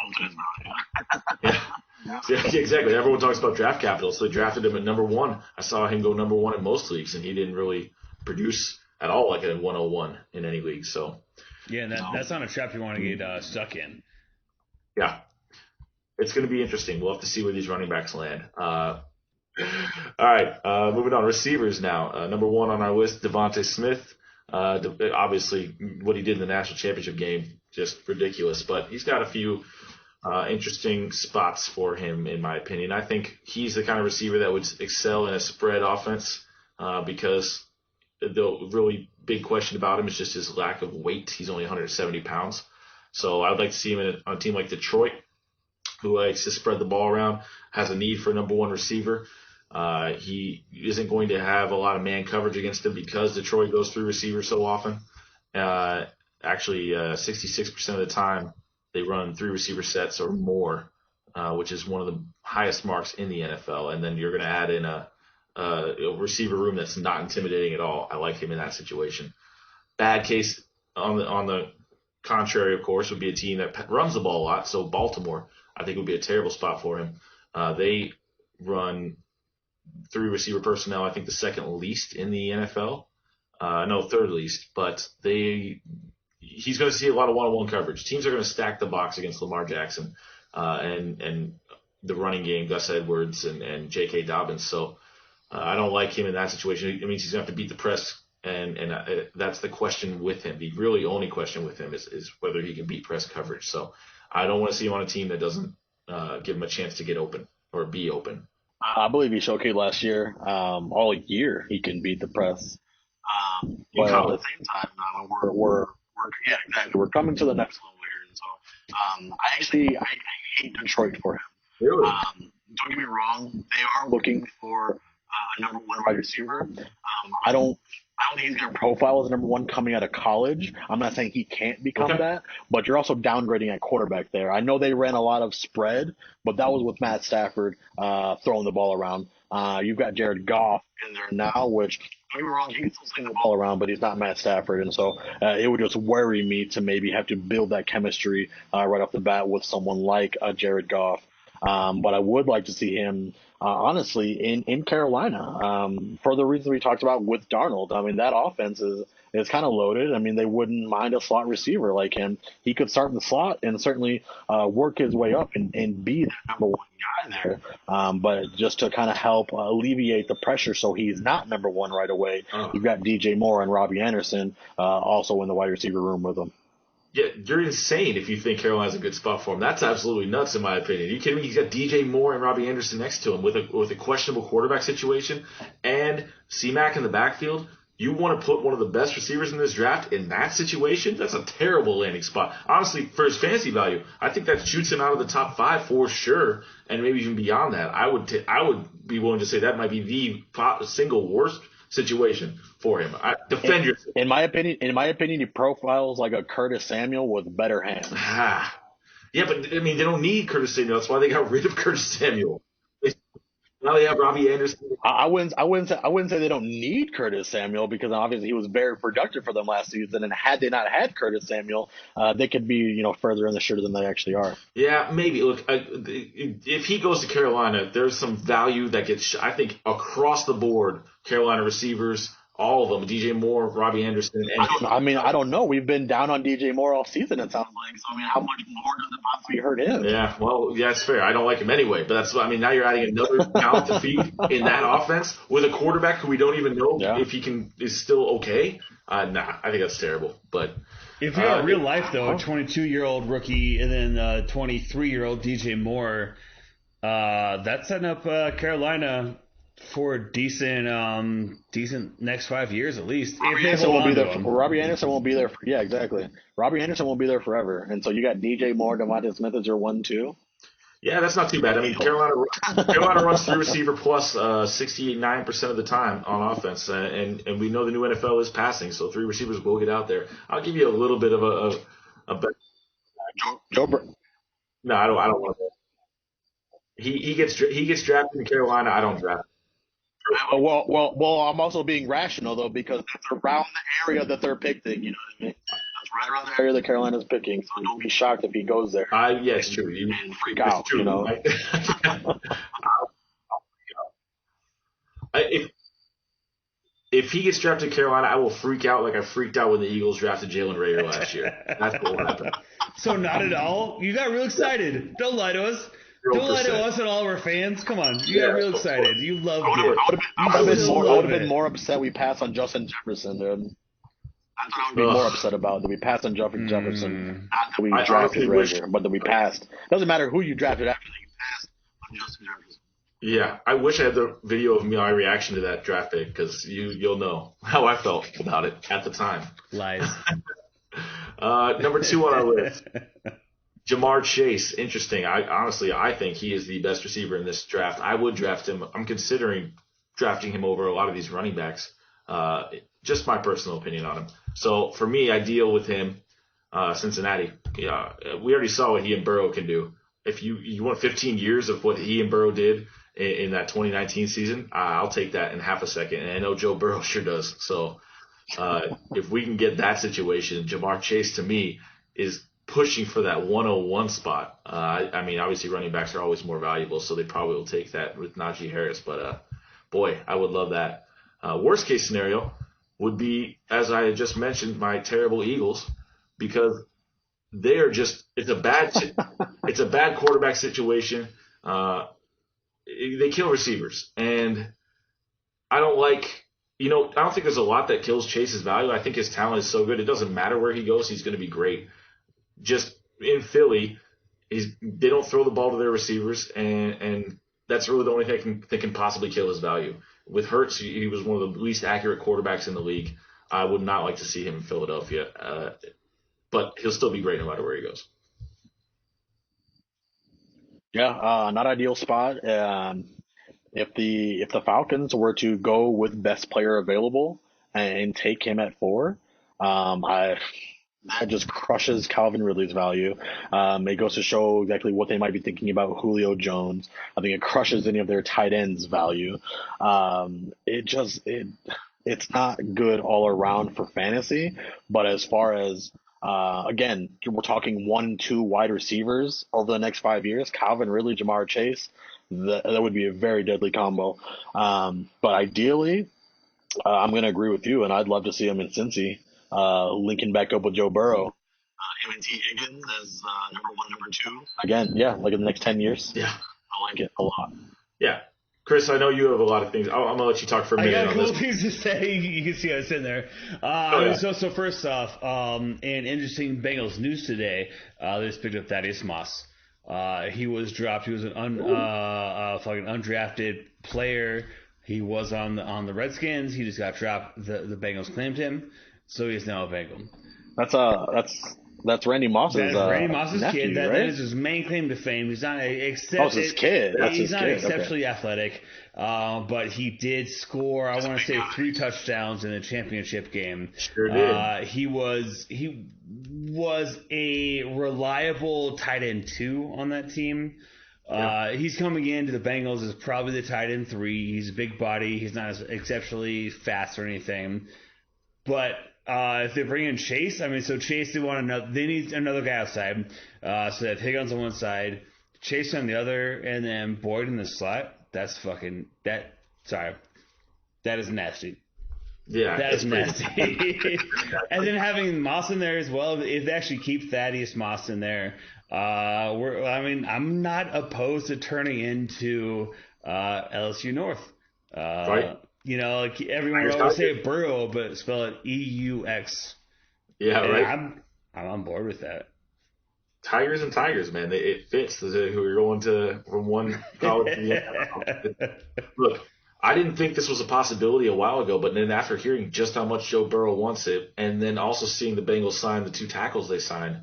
Yeah, exactly. Everyone talks about draft capital, so they drafted him at number 1. I saw him go number 1 in most leagues, and he didn't really produce at all like a 101 in any league. So yeah, that's not a trap you want to get stuck in. Yeah, it's going to be interesting. We'll have to see where these running backs land. All right, moving on. Receivers now. Number 1 on our list, Javonte Smith. Obviously, what he did in the national championship game, just ridiculous. But he's got a few interesting spots for him, in my opinion. I think he's the kind of receiver that would excel in a spread offense because the really big question about him is just his lack of weight. He's only 170 pounds. So I would like to see him on a team like Detroit, who likes to spread the ball around, has a need for a number 1 receiver. He isn't going to have a lot of man coverage against him because Detroit goes through receivers so often. Actually, 66% of the time they run 3 receiver sets or more, which is one of the highest marks in the NFL. And then you're going to add in a receiver room that's not intimidating at all. I like him in that situation. Bad case on the contrary, of course, would be a team that runs the ball a lot. So Baltimore, I think, would be a terrible spot for him. They run 3 receiver personnel, I think the second least in the NFL. No, third least. But he's going to see a lot of one-on-one coverage. Teams are going to stack the box against Lamar Jackson and the running game, Gus Edwards and J.K. Dobbins. So I don't like him in that situation. It means he's going to have to beat the press, and that's the question with him. The really only question with him is whether he can beat press coverage. So I don't want to see him on a team that doesn't give him a chance to get open or be open. I believe he showcased last year. All year he can beat the press. But at the same time, we're coming to the next level here. And so I hate Detroit for him. Really? Don't get me wrong, they are looking for a number 1 wide receiver. I don't think he's going to profile as number 1 coming out of college. I'm not saying he can't become that, but you're also downgrading at quarterback there. I know they ran a lot of spread, but that was with Matt Stafford throwing the ball around. You've got Jared Goff in there now, which, don't get me wrong, he can still sling the ball around, but he's not Matt Stafford. And so it would just worry me to maybe have to build that chemistry right off the bat with someone like Jared Goff. But I would like to see him, honestly, in Carolina for the reasons we talked about with Darnold. I mean, that offense is kind of loaded. I mean, they wouldn't mind a slot receiver like him. He could start in the slot and certainly work his way up and be the number 1 guy there. But just to kind of help alleviate the pressure so he's not number 1 right away, you've got DJ Moore and Robbie Anderson also in the wide receiver room with him. Yeah, you're insane if you think Carolina's a good spot for him. That's absolutely nuts, in my opinion. Are you kidding me? He's got DJ Moore and Robbie Anderson next to him with a questionable quarterback situation and C-Mac in the backfield. You want to put one of the best receivers in this draft in that situation? That's a terrible landing spot. Honestly, for his fantasy value, I think that shoots him out of the top 5 for sure, and maybe even beyond that. I would be willing to say that might be the single worst situation for him. Defend yourself. In my opinion, he profiles like a Curtis Samuel with better hands. Yeah, but I mean, they don't need Curtis Samuel. That's why they got rid of Curtis Samuel. Now they have Robbie Anderson. I wouldn't say they don't need Curtis Samuel, because obviously he was very productive for them last season. And had they not had Curtis Samuel, they could be further in the shitter than they actually are. Yeah, maybe. Look, if he goes to Carolina, there's some value that gets, I think, across the board. Carolina receivers, all of them, DJ Moore, Robbie Anderson. I don't know. We've been down on DJ Moore all season, it sounds like. So, how much more does it possibly hurt him? Yeah, well, yeah, it's fair. I don't like him anyway. But now you're adding another talent to feed in that offense with a quarterback who we don't even know if he is still okay. Nah, I think that's terrible. But if you're in real life, though, a 22-year-old rookie and then a 23-year-old DJ Moore, that's setting up Carolina for decent next 5 years at least. Robbie Anderson won't be there. Robbie Anderson won't be there. Exactly. Robbie Anderson won't be there forever, and so you got DJ Moore, Javonte Smith as your 1-2. Yeah, that's not too bad. I mean, Carolina runs three receiver plus 69% of the time on offense, and we know the new NFL is passing, so three receivers will get out there. I'll give you a little bit of a bet. No, I don't want to. He gets drafted in Carolina. I don't draft. Well, I'm also being rational, though, because that's around the area that they're picking, you know what I mean? That's right around the area that Carolina's picking, so don't be shocked if he goes there. Yeah, it's true. And freak out, you know? If he gets drafted to Carolina, I will freak out like I freaked out when the Eagles drafted Jalen Rager last year. That's what will happen. So not at all? You got real excited. Don't lie to us. 0%. Don't lie to us and all of our fans. Come on. You got real excited. You loved it. I would have been more upset we passed on Justin Jefferson, dude. That's what I would be more upset about, that we passed on Jefferson. Not that we drafted Rager, but that we passed. Doesn't matter who you drafted after that, you passed on Justin Jefferson. Yeah, I wish I had the video of my reaction to that draft pick, because you'll know how I felt about it at the time. Lies. Number 2 on our list. Jamar Chase, interesting. I think he is the best receiver in this draft. I would draft him. I'm considering drafting him over a lot of these running backs. Just my personal opinion on him. So for me, I deal with him. Cincinnati. Yeah, we already saw what he and Burrow can do. If you want 15 years of what he and Burrow did in that 2019 season, I'll take that in half a second. And I know Joe Burrow sure does. So if we can get that situation, Jamar Chase to me is pushing for that 101 spot. I mean, obviously running backs are always more valuable, so they probably will take that with Naji Harris. But, boy, I would love that. Worst case scenario would be, as I had just mentioned, my terrible Eagles, because they are just – it's a bad quarterback situation. They kill receivers. And I don't like – I don't think there's a lot that kills Chase's value. I think his talent is so good. It doesn't matter where he goes. He's going to be great. Just in Philly, they don't throw the ball to their receivers, and that's really the only thing that can possibly kill his value. With Hurts, he was one of the least accurate quarterbacks in the league. I would not like to see him in Philadelphia, but he'll still be great no matter where he goes. Yeah, not ideal spot. If the Falcons were to go with best player available and take him at 4, that just crushes Calvin Ridley's value. It goes to show exactly what they might be thinking about Julio Jones. I think it crushes any of their tight ends' value. It's not good all around for fantasy. But as far as again, we're talking 1 and 2 wide receivers over the next 5 years, Calvin Ridley, Jamar Chase. That would be a very deadly combo. But ideally, I'm going to agree with you, and I'd love to see him in Cincy. Linking back up with Joe Burrow. Him and T. Higgins as number 1, number 2. Again, yeah, like in the next 10 years. Yeah. I like it a lot. Yeah. Chris, I know you have a lot of things. I'm going to let you talk for a minute. I got a couple things to say. You can see I was sitting there. So first off, in interesting Bengals news today, they just picked up Thaddeus Moss. He was dropped. He was an fucking undrafted player. He was on the Redskins. He just got dropped. The Bengals claimed him. So he's now a Bengal. That's Randy Moss's Randy Moss's nephew, kid. That right? is his main claim to fame. He's not his kid. He's not exceptionally athletic, but he did score. I want to say 3 touchdowns in the championship game. Sure did. He was a reliable tight end 2 on that team. He's coming into the Bengals as probably the tight end 3. He's a big body. He's not as exceptionally fast or anything. But if they bring in Chase, so Chase, they need another guy outside. So they have Higgins on one side, Chase on the other, and then Boyd in the slot. That is nasty. Yeah, that is nasty. And then having Moss in there as well. If they actually keep Thaddeus Moss in there, I'm not opposed to turning into LSU North. Right. Like everyone would always say Burrow, but spell it EUX. Yeah, and right. I'm on board with that. Tigers and Tigers, man. It fits who are going from one college to the other. Look, I didn't think this was a possibility a while ago, but then after hearing just how much Joe Burrow wants it, and then also seeing the Bengals sign the 2 tackles they signed,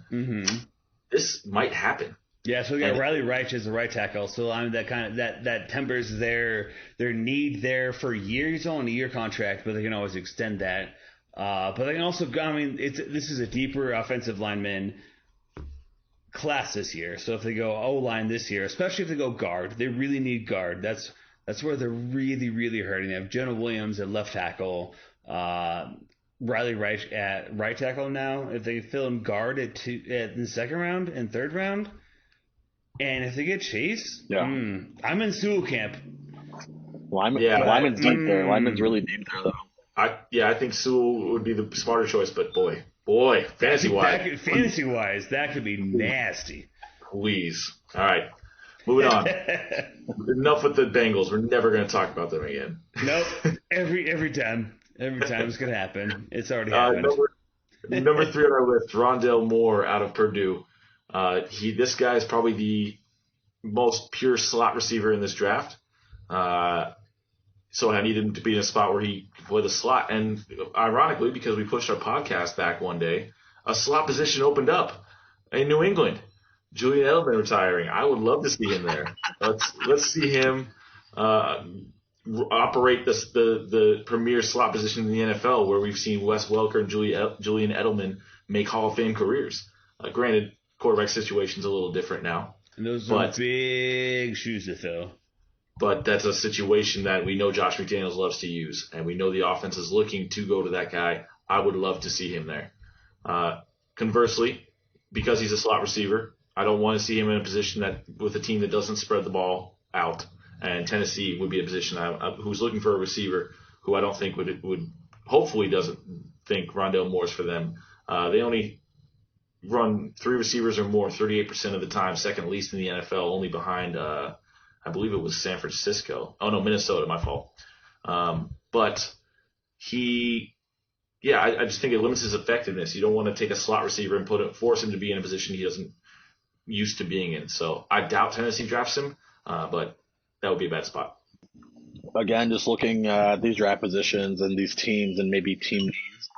this might happen. Yeah, so we got Riley Reich as the right tackle. So that tempers their need there for a year. He's on a year contract, but they can always extend that. But they can also, this is a deeper offensive lineman class this year. So if they go O-line this year, especially if they go guard, they really need guard. That's where they're really, really hurting. They have Jonah Williams at left tackle, Riley Reich at right tackle now. If they fill him guard in the second round and third round, and if they get Chase, I'm in Sewell camp. Lyman's deep there. Lyman's really deep there, though. I think Sewell would be the smarter choice, but boy, fantasy-wise, that could be nasty. Please. All right. Moving on. Enough with the Bengals. We're never going to talk about them again. Nope. Every time it's going to happen. It's already happened. Number 3 on our list, Rondale Moore out of Purdue. This guy is probably the most pure slot receiver in this draft. So I needed him to be in a spot where he could play the slot. And ironically, because we pushed our podcast back one day, a slot position opened up in New England. Julian Edelman retiring. I would love to see him there. Let's see him operate the premier slot position in the NFL, where we've seen Wes Welker and Julian Edelman make Hall of Fame careers. Granted, quarterback situation's a little different now. And those are big shoes to fill. But that's a situation that we know Josh McDaniels loves to use, and we know the offense is looking to go to that guy. I would love to see him there. Conversely, because he's a slot receiver, I don't want to see him in a position that with a team that doesn't spread the ball out. And Tennessee would be a position who's looking for a receiver who I don't think would hopefully doesn't think Rondale Moore's for them. They only run 3 receivers or more 38% of the time, second least in the NFL, only behind I believe it was San Francisco. Oh no, Minnesota, my fault. But I just think it limits his effectiveness. You don't want to take a slot receiver and force him to be in a position he doesn't used to being in. So I doubt Tennessee drafts him, but that would be a bad spot. Again, just looking at these draft positions and these teams and maybe team needs,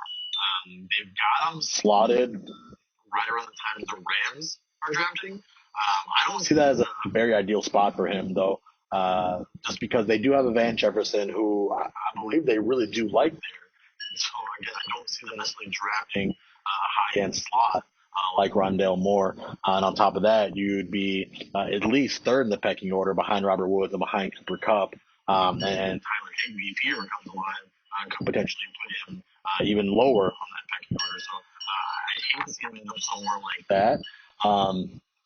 they've got him slotted right around the time the Rams are drafting. I don't see that as a very ideal spot for him, though, just because they do have a Van Jefferson who I believe they really do like there. So, again, I don't see them necessarily drafting a high-end slot like Rondale Moore. And on top of that, you'd be at least 3rd in the pecking order behind Robert Woods and behind Cooper Kupp. And Tyler Higbee, if he ever comes alive, could potentially put him even lower on that pecking order. So I hate to see him end up somewhere like that.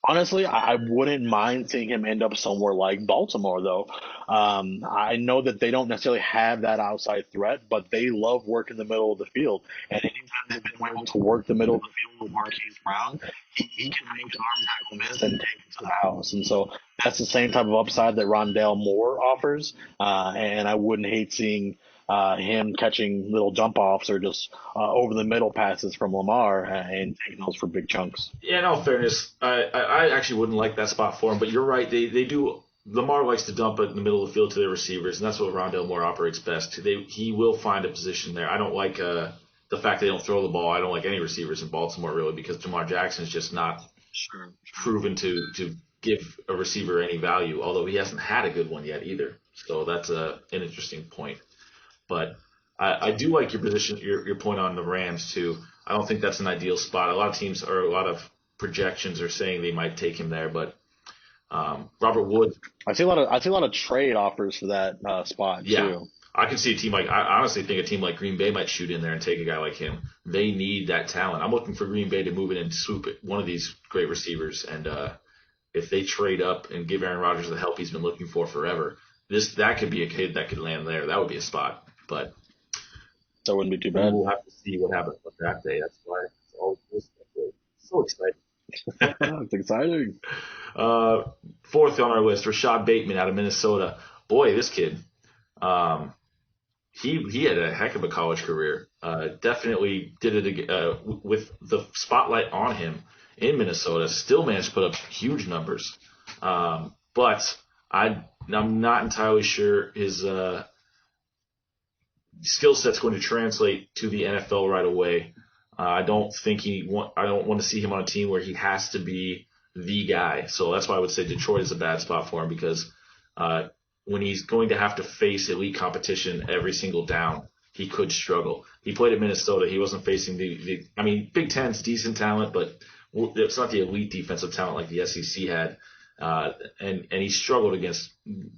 Honestly, I wouldn't mind seeing him end up somewhere like Baltimore, though. I know that they don't necessarily have that outside threat, but they love working the middle of the field. And anytime they've been able to work the middle of the field with Marquise Brown, he can make an arm tackle miss and take it to the house. And so that's the same type of upside that Rondale Moore offers. And I wouldn't hate seeing him catching little jump offs or just over the middle passes from Lamar and taking those for big chunks. Yeah, in all fairness, I actually wouldn't like that spot for him, but you're right. They do. Lamar likes to dump it in the middle of the field to their receivers, and that's what Rondale Moore operates best. He will find a position there. I don't like the fact they don't throw the ball. I don't like any receivers in Baltimore really, because Jamar Jackson is just not proven to give a receiver any value, although he hasn't had a good one yet either. So that's an interesting point. But I do like your position, your point on the Rams too. I don't think that's an ideal spot. A lot of teams or a lot of projections are saying they might take him there, but Robert Woods. I see a lot of trade offers for that spot too. I can see a team I honestly think a team like Green Bay might shoot in there and take a guy like him. They need that talent. I'm looking for Green Bay to move in and swoop it, one of these great receivers. And if they trade up and give Aaron Rodgers the help he's been looking for forever, that could be a kid that could land there. That would be a spot. But that wouldn't be too bad. We'll have to see what happens on draft day. That's why it's always so exciting. It's exciting. Fourth on our list, Rashad Bateman out of Minnesota. Boy, this kid. He had a heck of a college career. Definitely did it with the spotlight on him in Minnesota. Still managed to put up huge numbers. But I'm not entirely sure his skill set's going to translate to the NFL right away. I don't want to see him on a team where he has to be the guy. So that's why I would say Detroit is a bad spot for him because when he's going to have to face elite competition every single down, he could struggle. He played at Minnesota. He wasn't facing Big Ten's decent talent, but it's not the elite defensive talent like the SEC had. And he struggled against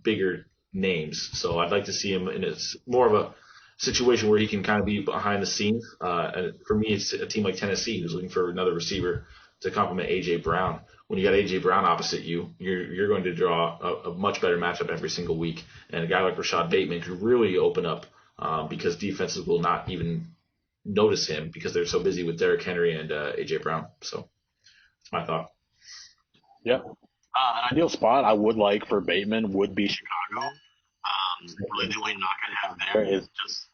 bigger names. So I'd like to see him in more of a situation where he can kind of be behind the scenes. And for me, it's a team like Tennessee who's looking for another receiver to complement A.J. Brown. When you got A.J. Brown opposite you, you're going to draw a much better matchup every single week. And a guy like Rashad Bateman could really open up because defenses will not even notice him because they're so busy with Derrick Henry and A.J. Brown. So that's my thought. Yeah. An ideal spot I would like for Bateman would be Chicago. Really the only knock I have there is just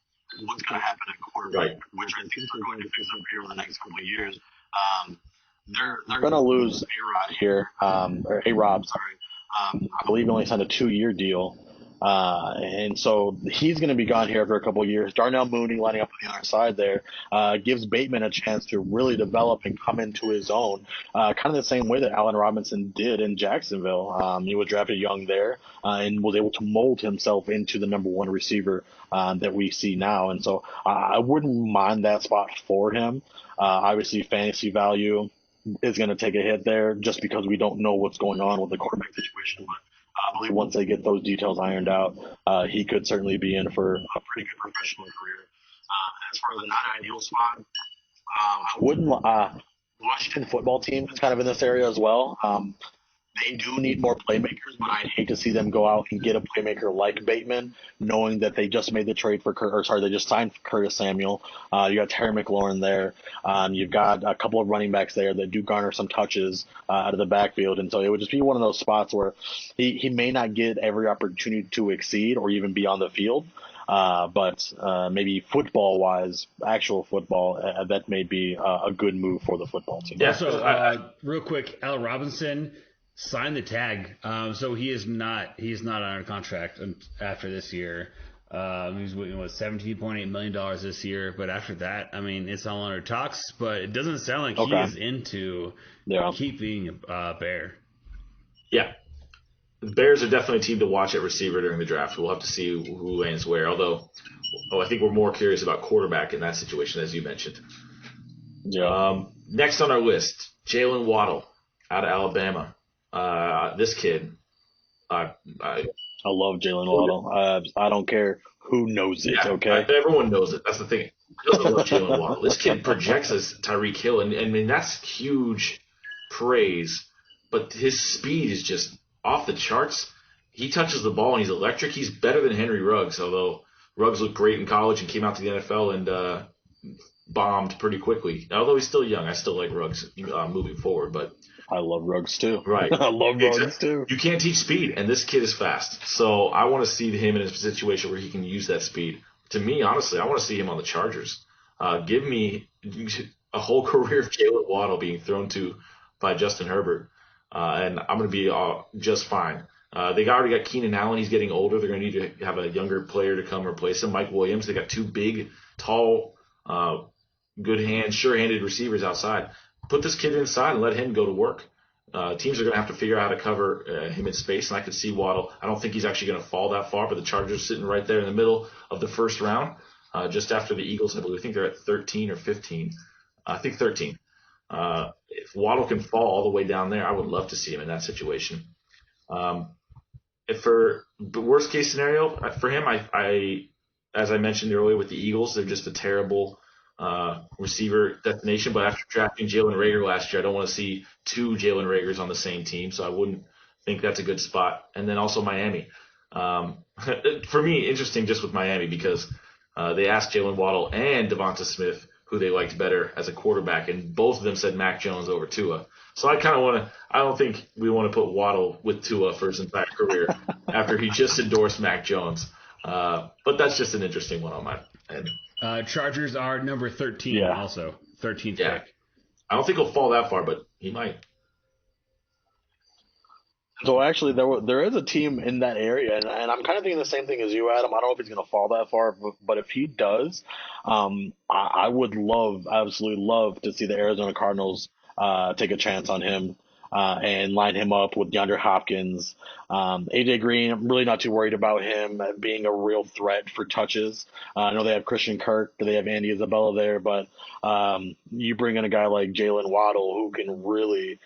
what's going to happen at quarterback, which I think we're going to fix up here in the next couple of years. They're going to lose A-Rod here, or A-Rob, sorry. I believe he only signed a 2-year deal. And so he's going to be gone here after a couple of years. Darnell Mooney lining up on the other side there gives Bateman a chance to really develop and come into his own, kind of the same way that Allen Robinson did in Jacksonville. He was drafted young there and was able to mold himself into the number one receiver that we see now. And so I wouldn't mind that spot for him. Obviously, fantasy value is going to take a hit there just because we don't know what's going on with the quarterback situation. But I believe once they get those details ironed out, he could certainly be in for a pretty good professional career. As far as an ideal spot, I wouldn't. Washington football team is kind of in this area as well. They do need more playmakers, but I'd hate to see them go out and get a playmaker like Bateman, knowing that they just made the trade for they just signed Curtis Samuel. You got Terry McLaurin there. You've got a couple of running backs there that do garner some touches out of the backfield, and so it would just be one of those spots where he may not get every opportunity to exceed or even be on the field. But maybe football-wise, actual football, that may be a good move for the football team. Yeah. So, real quick, Al Robinson signed the tag, so he's not under contract after this year. He's with $17.8 million this year, but after that, I mean, it's all under talks. But it doesn't sound like he is into keeping Bear. Yeah. The Bears are definitely a team to watch at receiver during the draft. We'll have to see who lands where. Although, I think we're more curious about quarterback in that situation, as you mentioned. Yeah. Next on our list, Jalen Waddle out of Alabama. This kid, I love Jalen Waddle. I don't care who knows it. Okay, everyone knows it. That's the thing. I love Jalen Waddle. This kid projects as Tyreek Hill, and I mean that's huge praise. But his speed is just off the charts. He touches the ball and he's electric. He's better than Henry Ruggs, although Ruggs looked great in college and came out to the NFL and bombed pretty quickly. Although he's still young, I still like Ruggs moving forward, but. I love Ruggs too. Right. I love Ruggs too. You can't teach speed, and this kid is fast. So I want to see him in a situation where he can use that speed. To me, honestly, I want to see him on the Chargers. Give me a whole career of Jalen Waddle being thrown to by Justin Herbert, and I'm going to be just fine. They already got Keenan Allen. He's getting older. They're going to need to have a younger player to come replace him. Mike Williams. They got two big, tall, sure-handed receivers outside. Put this kid inside and let him go to work. Teams are going to have to figure out how to cover him in space, and I could see Waddle. I don't think he's actually going to fall that far, but the Chargers are sitting right there in the middle of the first round, just after the Eagles, I believe. I think they're at 13 or 15. I think 13. If Waddle can fall all the way down there, I would love to see him in that situation. If for the worst case scenario for him, I as I mentioned earlier with the Eagles, they're just a terrible receiver destination. But after drafting Jalen Reagor last year, I don't want to see two Jalen Reagors on the same team, so I wouldn't think that's a good spot. And then also Miami. For me, interesting just with Miami because they asked Jalen Waddle and Devonta Smith who they liked better as a quarterback, and both of them said Mac Jones over Tua. So I kind of want to – I don't think we want to put Waddle with Tua for his entire career after he just endorsed Mac Jones. But that's just an interesting one on my end. Chargers are number 13 also. 13th pick. I don't think he'll fall that far, but he might. So actually, there is a team in that area, and I'm kind of thinking the same thing as you, Adam. I don't know if he's going to fall that far, but if he does, I would absolutely love to see the Arizona Cardinals take a chance on him and line him up with DeAndre Hopkins. AJ Green, I'm really not too worried about him being a real threat for touches. I know they have Christian Kirk, they have Andy Isabella there, but you bring in a guy like Jalen Waddle who can really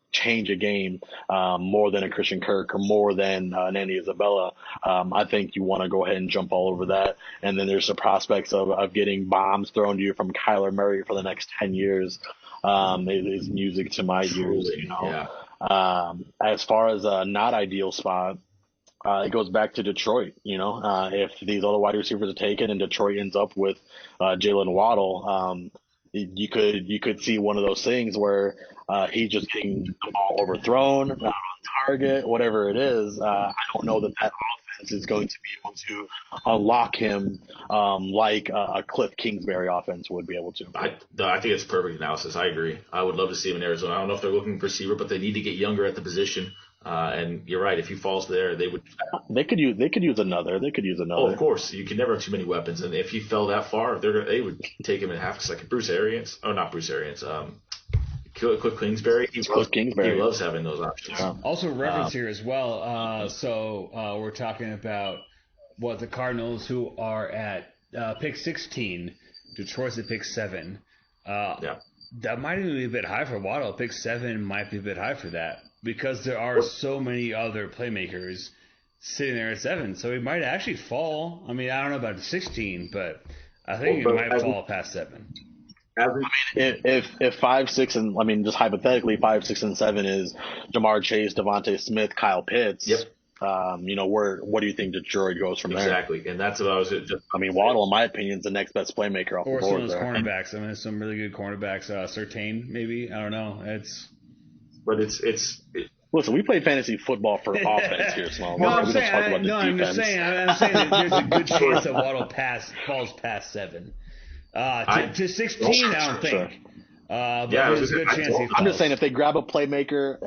change a game more than a Christian Kirk or more than an Andy Isabella. I think you want to go ahead and jump all over that. And then there's the prospects of getting bombs thrown to you from Kyler Murray for the next 10 years. It is music to my ears, you know. Yeah. As far as a not ideal spot, it goes back to Detroit. You know, if these other wide receivers are taken and Detroit ends up with Jalen Waddle, you could see one of those things where he's just getting the ball overthrown, not on target, whatever it is. I don't know that offense is going to be able to unlock him like a Cliff Kingsbury offense would be able to. I think it's perfect analysis. I agree. I would love to see him in Arizona. I don't know if they're looking for receiver, but they need to get younger at the position. And you're right. If he falls there, they could use another. Oh, of course. You can never have too many weapons. And if he fell that far, they would take him in half a second. Bruce Arians. Oh, not Bruce Arians. Cliff Kingsbury. He loves having those options. Yeah. Also, reference here as well. So we're talking about what the Cardinals, who are at pick 16, Detroit's at pick 7. That might even be a bit high for Waddle. Pick 7 might be a bit high for that because there are so many other playmakers sitting there at 7. So he might actually fall. I mean, I don't know about 16, but I think it might fall past 7. I mean, if 5, 6, and I mean, just hypothetically, 5, 6, and 7 is Jamar Chase, Devontae Smith, Kyle Pitts. Yep. What do you think Detroit goes from there? Exactly, and that's what I was just. I mean, Waddle, in my opinion, is the next best playmaker off the board. Or some of those cornerbacks. I mean, there's some really good cornerbacks. Sertain, maybe. I don't know. Listen, we play fantasy football for offense here, Small. I'm just saying that there's a good chance that Waddle falls past 7. To 16, I don't think. But there's a good chance he falls. I'm just saying, if they grab a playmaker,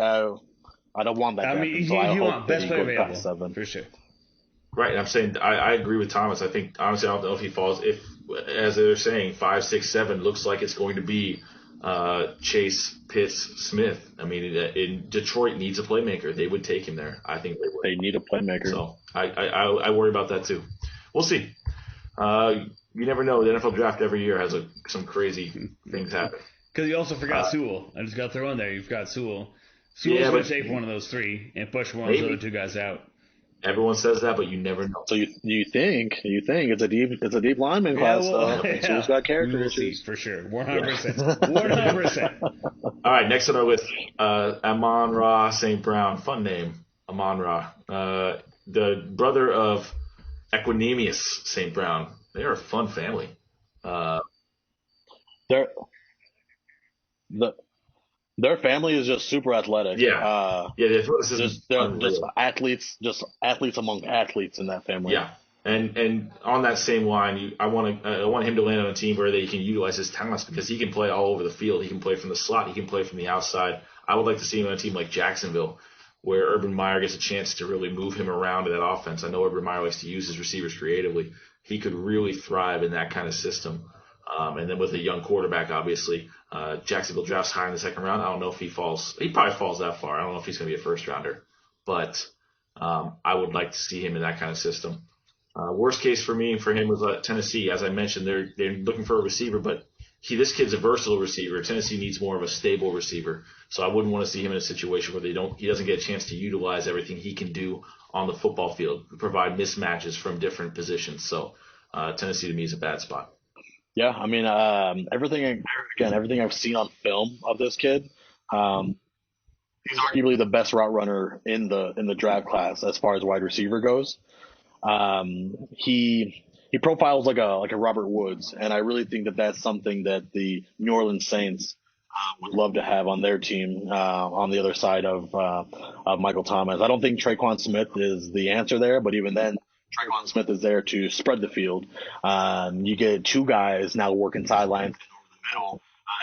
I don't want that. I mean, you want best player available for sure. Right, and I'm saying I agree with Thomas. I think honestly, I don't know if he falls. If, as they're saying, 5, 6, 7 looks like it's going to be Chase, Pitts, Smith. I mean, in Detroit needs a playmaker. They would take him there. I think they would. They need a playmaker. So I worry about that too. We'll see. You never know. The NFL draft every year has some crazy things happen. Because you also forgot Sewell. I just got to throw in there. You've got Sewell. Sewell's going to take one of those 3 and push one of those other 2 guys out. Everyone says that, but you never know. So you think it's a deep lineman class. Sewell's got character issues for sure. 100%. 100%. All right, next on our list, Amon-Ra St. Brown. Fun name, Amon-Ra. The brother of Equanimous St. Brown. They're a fun family. Their family is just super athletic. Yeah, they're just athletes among athletes in that family. Yeah, and on that same line, I want him to land on a team where they can utilize his talents because he can play all over the field. He can play from the slot. He can play from the outside. I would like to see him on a team like Jacksonville, where Urban Meyer gets a chance to really move him around in that offense. I know Urban Meyer likes to use his receivers creatively. He could really thrive in that kind of system. And then with a young quarterback, obviously, Jacksonville drafts high in the second round. I don't know if he falls. He probably falls that far. I don't know if he's going to be a first rounder. But I would like to see him in that kind of system. Worst case for him was Tennessee. As I mentioned, they're looking for a receiver, but this kid's a versatile receiver. Tennessee needs more of a stable receiver. So I wouldn't want to see him in a situation where he doesn't get a chance to utilize everything he can do on the football field, provide mismatches from different positions. So Tennessee to me is a bad spot. Yeah, I mean, everything I've seen on film of this kid, he's arguably the best route runner in the draft class as far as wide receiver goes. He profiles like a Robert Woods, and I really think that that's something that the New Orleans Saints would love to have on their team on the other side of Michael Thomas. I don't think Tre'Quan Smith is the answer there, but even then, Tre'Quan Smith is there to spread the field. You get two guys now working sidelines over the middle.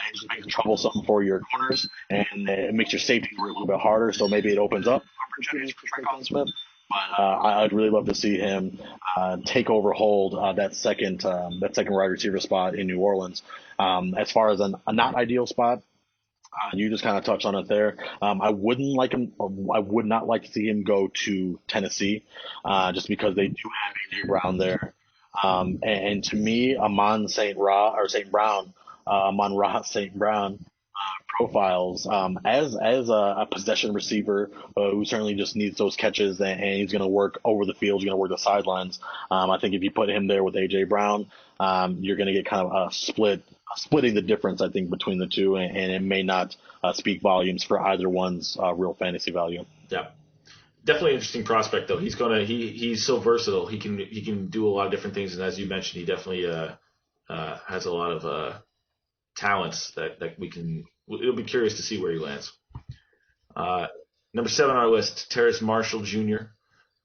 It just makes it troublesome for your corners, and it makes your safety work a little bit harder. So maybe it opens up opportunities for Tre'Quan Smith. But I'd really love to see him take over, hold that second wide receiver spot in New Orleans. As far as a not ideal spot, you just kind of touched on it there. I would not like to see him go to Tennessee, just because they do have A.J. Brown there. And to me, Amon-Ra St. Brown profiles as a possession receiver who certainly just needs those catches, and he's going to work over the field, he's going to work the sidelines. I think if you put him there with A.J. Brown, you're going to get kind of splitting the difference, I think, between the two, and it may not speak volumes for either one's real fantasy value. Yeah, definitely an interesting prospect though. He's so versatile. He can do a lot of different things, and as you mentioned, he definitely has a lot of talents that it'll be curious to see where he lands. Number 7 on our list, Terrace Marshall Jr.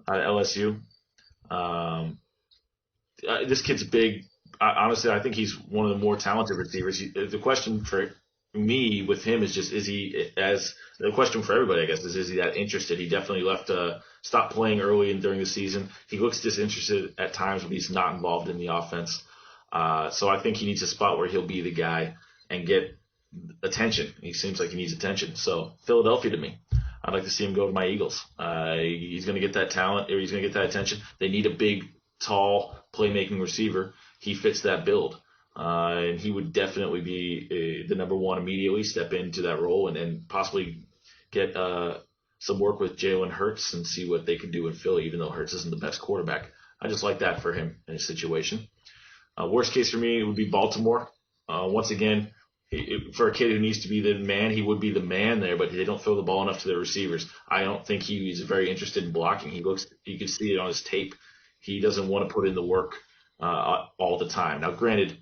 out of LSU. This kid's big. Honestly, I think he's one of the more talented receivers. The question for me with him is just, the question for everybody, I guess, is he that interested? He definitely stopped playing early and during the season. He looks disinterested at times when he's not involved in the offense. So I think he needs a spot where he'll be the guy and get attention. He seems like he needs attention. So Philadelphia to me. I'd like to see him go to my Eagles. He's going to get that talent, or he's going to get that attention. They need a big, tall, playmaking receiver. He fits that build. And he would definitely be the number one immediately, step into that role, and then possibly get some work with Jalen Hurts and see what they can do in Philly, even though Hurts isn't the best quarterback. I just like that for him in a situation. Worst case for me, it would be Baltimore. Once again, for a kid who needs to be the man, he would be the man there, but they don't throw the ball enough to their receivers. I don't think he's very interested in blocking. You can see it on his tape. He doesn't want to put in the work all the time. Now, granted,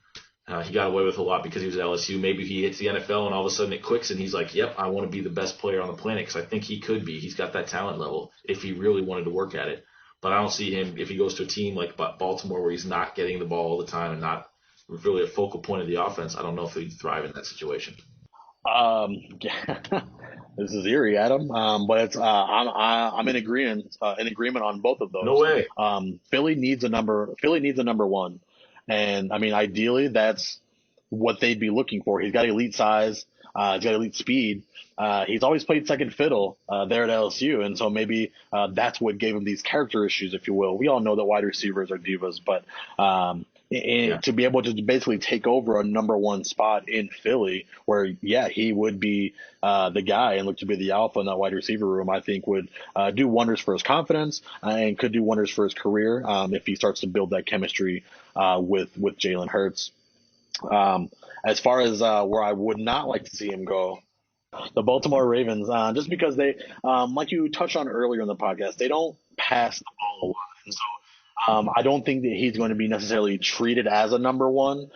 he got away with a lot because he was at LSU. Maybe he hits the NFL and all of a sudden it clicks and he's like, yep, I want to be the best player on the planet, because I think he could be. He's got that talent level if he really wanted to work at it. But I don't see him, if he goes to a team like Baltimore where he's not getting the ball all the time and not really a focal point of the offense, I don't know if he'd thrive in that situation. This is eerie, Adam. But it's I'm in agreement on both of those. No way. Philly needs a number one, and I mean ideally that's what they'd be looking for. He's got elite size. He's got elite speed. He's always played second fiddle there at LSU, and so maybe that's what gave him these character issues, if you will. We all know that wide receivers are divas, but to be able to basically take over a number one spot in Philly, where he would be the guy and look to be the alpha in that wide receiver room, I think would do wonders for his confidence and could do wonders for his career if he starts to build that chemistry with Jalen Hurts. As far as where I would not like to see him go, the Baltimore Ravens, just because they, like you touched on earlier in the podcast, they don't pass the ball a lot. And so I don't think that he's going to be necessarily treated as a number one.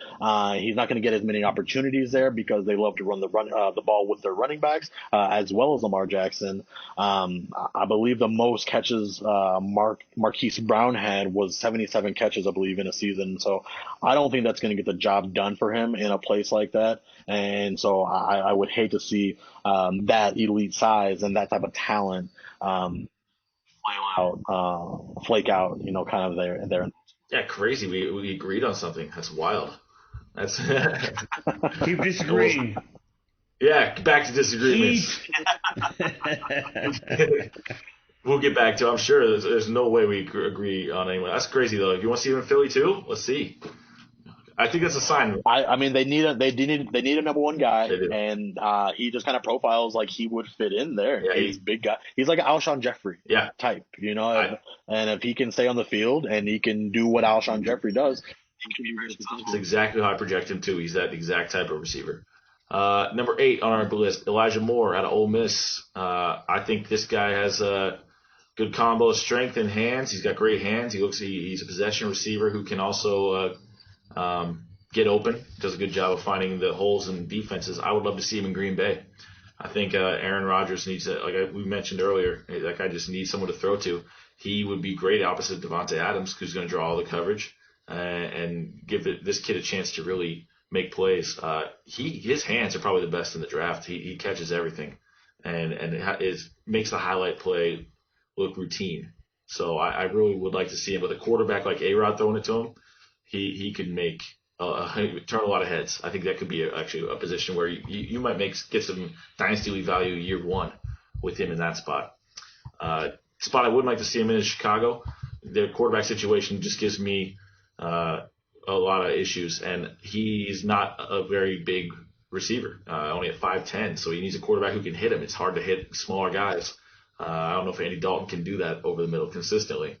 He's not going to get as many opportunities there because they love to run the ball with their running backs, as well as Lamar Jackson. I believe the most catches Marquise Brown had was 77 catches, I believe, in a season. So I don't think that's going to get the job done for him in a place like that. And so I would hate to see that elite size and that type of talent flake out, kind of there. Yeah, crazy. We agreed on something. That's wild. That's keep disagreeing. Yeah, back to disagreements. We'll get back to. I'm sure there's no way we agree on anyone. That's crazy though. If you want to see him in Philly too, let's see. I think that's a sign. I mean, they need a number one guy, and he just kind of profiles like he would fit in there. Yeah, he's a big guy. He's like an Alshon Jeffrey type, and if he can stay on the field and he can do what Alshon Jeffrey does, he can be very successful. That's exactly how I project him too. He's that exact type of receiver. Number 8 on our list, Elijah Moore out of Ole Miss. I think this guy has a good combo of strength and hands. He's got great hands. He's a possession receiver who can also get open. Does a good job of finding the holes in defenses. I would love to see him in Green Bay. I think Aaron Rodgers needs we mentioned earlier, that guy just needs someone to throw to. He would be great opposite Davante Adams, who's going to draw all the coverage and give this kid a chance to really make plays. His hands are probably the best in the draft. He catches everything, and it makes the highlight play look routine. So I really would like to see him with a quarterback like A-Rod throwing it to him. He could make turn a lot of heads. I think that could be actually a position where you might get some dynasty league value year one with him in that spot. Spot I would like to see him in is Chicago. Their quarterback situation just gives me a lot of issues, and he's not a very big receiver, only at 5'10", so he needs a quarterback who can hit him. It's hard to hit smaller guys. I don't know if Andy Dalton can do that over the middle consistently.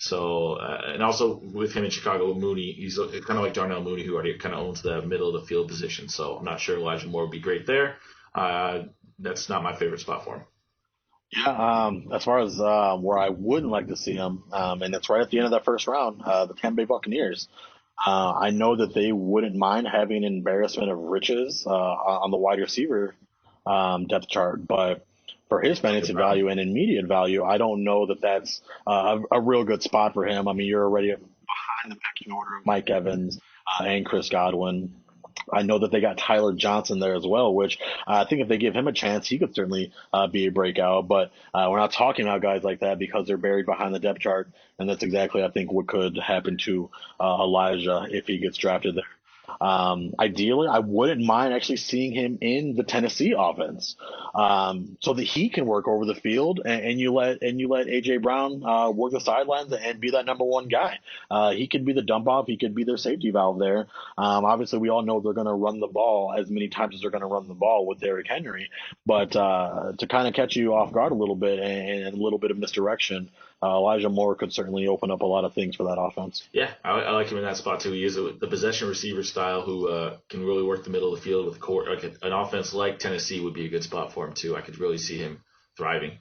So, and also with him in Chicago, Mooney, he's kind of like Darnell Mooney, who already kind of owns the middle of the field position. So I'm not sure Elijah Moore would be great there. That's not my favorite spot for him. Yeah, as far as where I wouldn't like to see him, and it's right at the end of that first round, the Tampa Bay Buccaneers. I know that they wouldn't mind having an embarrassment of riches on the wide receiver depth chart, but for his fantasy value and immediate value, I don't know that that's a real good spot for him. I mean, you're already behind the pecking order of Mike Evans and Chris Godwin. I know that they got Tyler Johnson there as well, which I think if they give him a chance, he could certainly be a breakout. But we're not talking about guys like that because they're buried behind the depth chart, and that's exactly, I think, what could happen to Elijah if he gets drafted there. Ideally, I wouldn't mind actually seeing him in the Tennessee offense, so that he can work over the field, and you let AJ Brown work the sidelines and be that number one guy. He could be the dump off. He could be their safety valve there. Obviously, we all know they're going to run the ball as many times as they're going to run the ball with Derrick Henry, but to kind of catch you off guard a little bit and a little bit of misdirection, Elijah Moore could certainly open up a lot of things for that offense. Yeah, I like him in that spot too. He is the possession receiver style who can really work the middle of the field with an offense like Tennessee would be a good spot for him too. I could really see him thriving.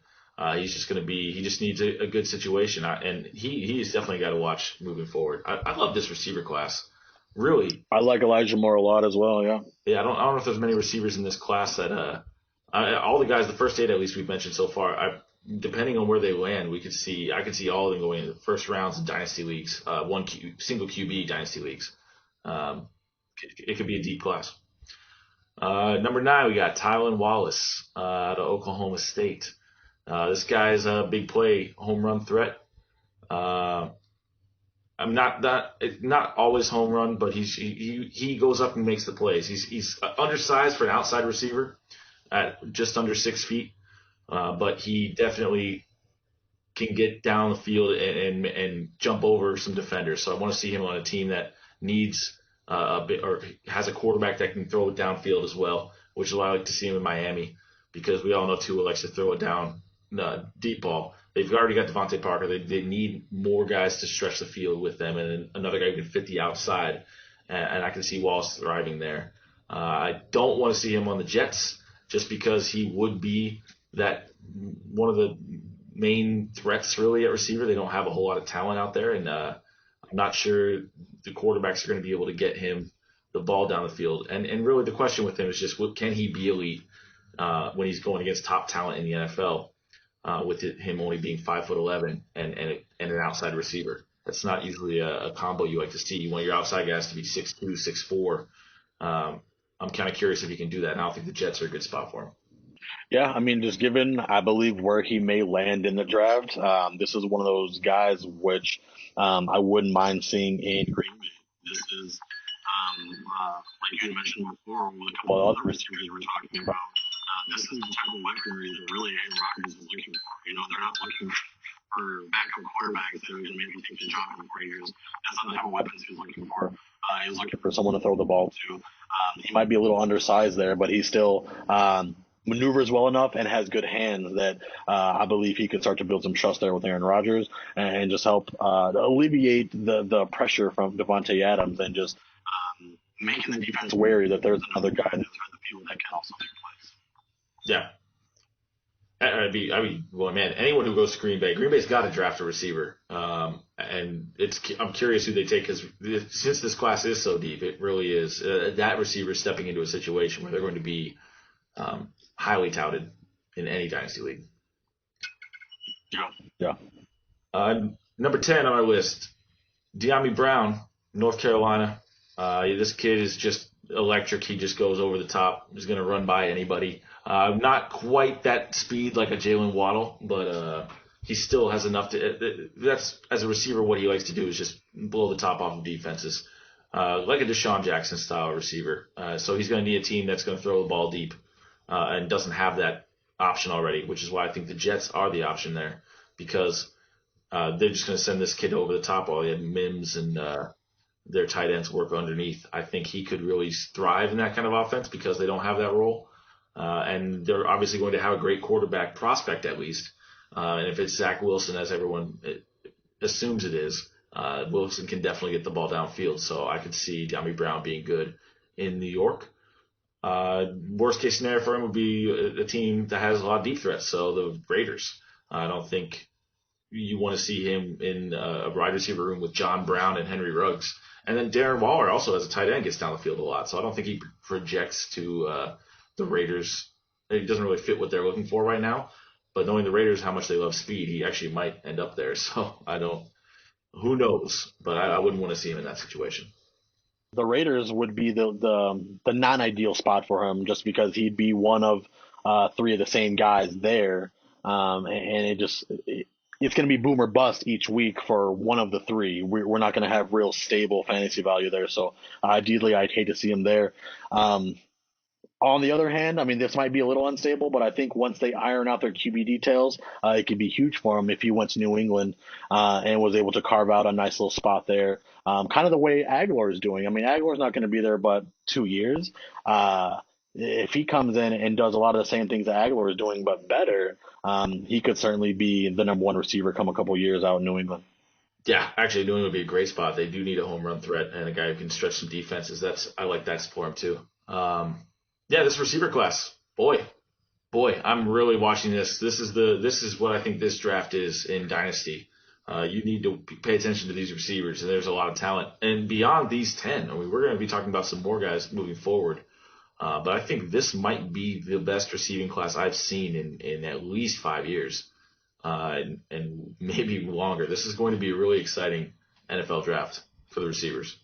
He just needs a good situation, and he's definitely got to watch moving forward. I love this receiver class. Really, I like Elijah Moore a lot as well. Yeah. Yeah, I don't know if there's many receivers in this class that all the guys, the first 8 at least we've mentioned so far. Depending on where they land, I could see all of them going in the first rounds of dynasty leagues, single QB dynasty leagues. It could be a deep class. Number 9, we got Tylan Wallace out of Oklahoma State. This guy's a big play home run threat. I'm not always home run, but he goes up and makes the plays. He's undersized for an outside receiver at just under 6 feet. But he definitely can get down the field and jump over some defenders. So I want to see him on a team that needs a bit or has a quarterback that can throw it downfield as well, which is why I like to see him in Miami because we all know Tua likes to throw it down deep ball. They've already got Devontae Parker. They need more guys to stretch the field with them and another guy who can fit the outside. And I can see Wallace thriving there. I don't want to see him on the Jets just because he would be that one of the main threats really at receiver. They don't have a whole lot of talent out there, and I'm not sure the quarterbacks are going to be able to get him the ball down the field. And really the question with him is just can he be elite when he's going against top talent in the NFL with him only being 5'11" and an outside receiver. That's not usually a combo you like to see. You want your outside guys to be 6'2", 6'4". I'm kind of curious if he can do that, and I don't think the Jets are a good spot for him. Yeah, I mean, just given, I believe, where he may land in the draft, this is one of those guys which I wouldn't mind seeing in Green Bay. This is, like you mentioned before, with a couple of other receivers we're talking about, this is the type of weaponry that really Aaron Rodgers is looking for. They're not looking for backup quarterbacks that are going to maybe take the job in 4 years. That's not the type of weapons he's looking for. He's looking for someone to throw the ball to. He might be a little undersized there, but he still maneuvers well enough and has good hands that I believe he could start to build some trust there with Aaron Rodgers and just help alleviate the pressure from Javonte Adams and just making the defense wary that there's another guy that's on the field that can also make plays. Yeah. Well, man, anyone who goes to Green Bay's got to draft a receiver. And I'm curious who they take because since this class is so deep, it really is that receiver stepping into a situation where they're going to be highly touted in any dynasty league. Yeah. Number 10 on our list, Dyami Brown, North Carolina. This kid is just electric. He just goes over the top. He's going to run by anybody. Not quite that speed like a Jalen Waddle, but he still has enough to. That's as a receiver, what he likes to do is just blow the top off of defenses, like a Deshaun Jackson style receiver. So he's going to need a team that's going to throw the ball deep and doesn't have that option already, which is why I think the Jets are the option there because they're just going to send this kid over the top while they have Mims and their tight ends work underneath. I think he could really thrive in that kind of offense because they don't have that role. And they're obviously going to have a great quarterback prospect at least. And if it's Zach Wilson, as everyone assumes it is, Wilson can definitely get the ball downfield. So I could see Dyami Brown being good in New York. Worst case scenario for him would be a team that has a lot of deep threats. So the Raiders. I don't think you want to see him in a wide receiver room with John Brown and Henry Ruggs. And then Darren Waller also as a tight end gets down the field a lot. So I don't think he projects to the Raiders. He doesn't really fit what they're looking for right now. But knowing the Raiders, how much they love speed, he actually might end up there. So who knows? But I wouldn't want to see him in that situation. The Raiders would be the non-ideal spot for him just because he'd be one of three of the same guys there. And it's going to be boom or bust each week for one of the three. We're not going to have real stable fantasy value there. So ideally, I'd hate to see him there. On the other hand, I mean, this might be a little unstable, but I think once they iron out their QB details, it could be huge for him if he went to New England and was able to carve out a nice little spot there. Kind of the way Aguilar is doing. I mean, Aguilar's not going to be there but 2 years. If he comes in and does a lot of the same things that Aguilar is doing but better, he could certainly be the number one receiver come a couple of years out in New England. Yeah, actually, New England would be a great spot. They do need a home run threat and a guy who can stretch some defenses. I like that for him too. Yeah, this receiver class, boy, I'm really watching this. This is what I think this draft is in Dynasty. You need to pay attention to these receivers, and there's a lot of talent. And beyond these 10, I mean, we're going to be talking about some more guys moving forward. But I think this might be the best receiving class I've seen in at least 5 years, and maybe longer. This is going to be a really exciting NFL draft for the receivers.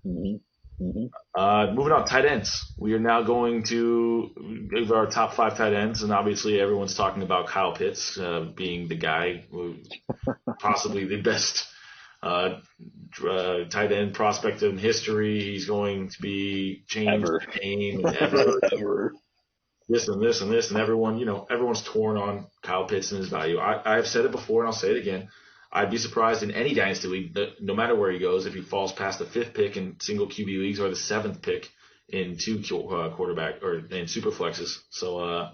Mm-hmm. Moving on, tight ends. We are now going to give our top 5 tight ends, and obviously everyone's talking about Kyle Pitts being the guy, possibly the best tight end prospect in history. He's going to be changed the game ever. This and this and this, and everyone's torn on Kyle Pitts and his value. I've said it before, and I'll say it again. I'd be surprised in any dynasty league, no matter where he goes, if he falls past the 5th pick in single QB leagues or the 7th pick in 2 quarterback or in super flexes. So,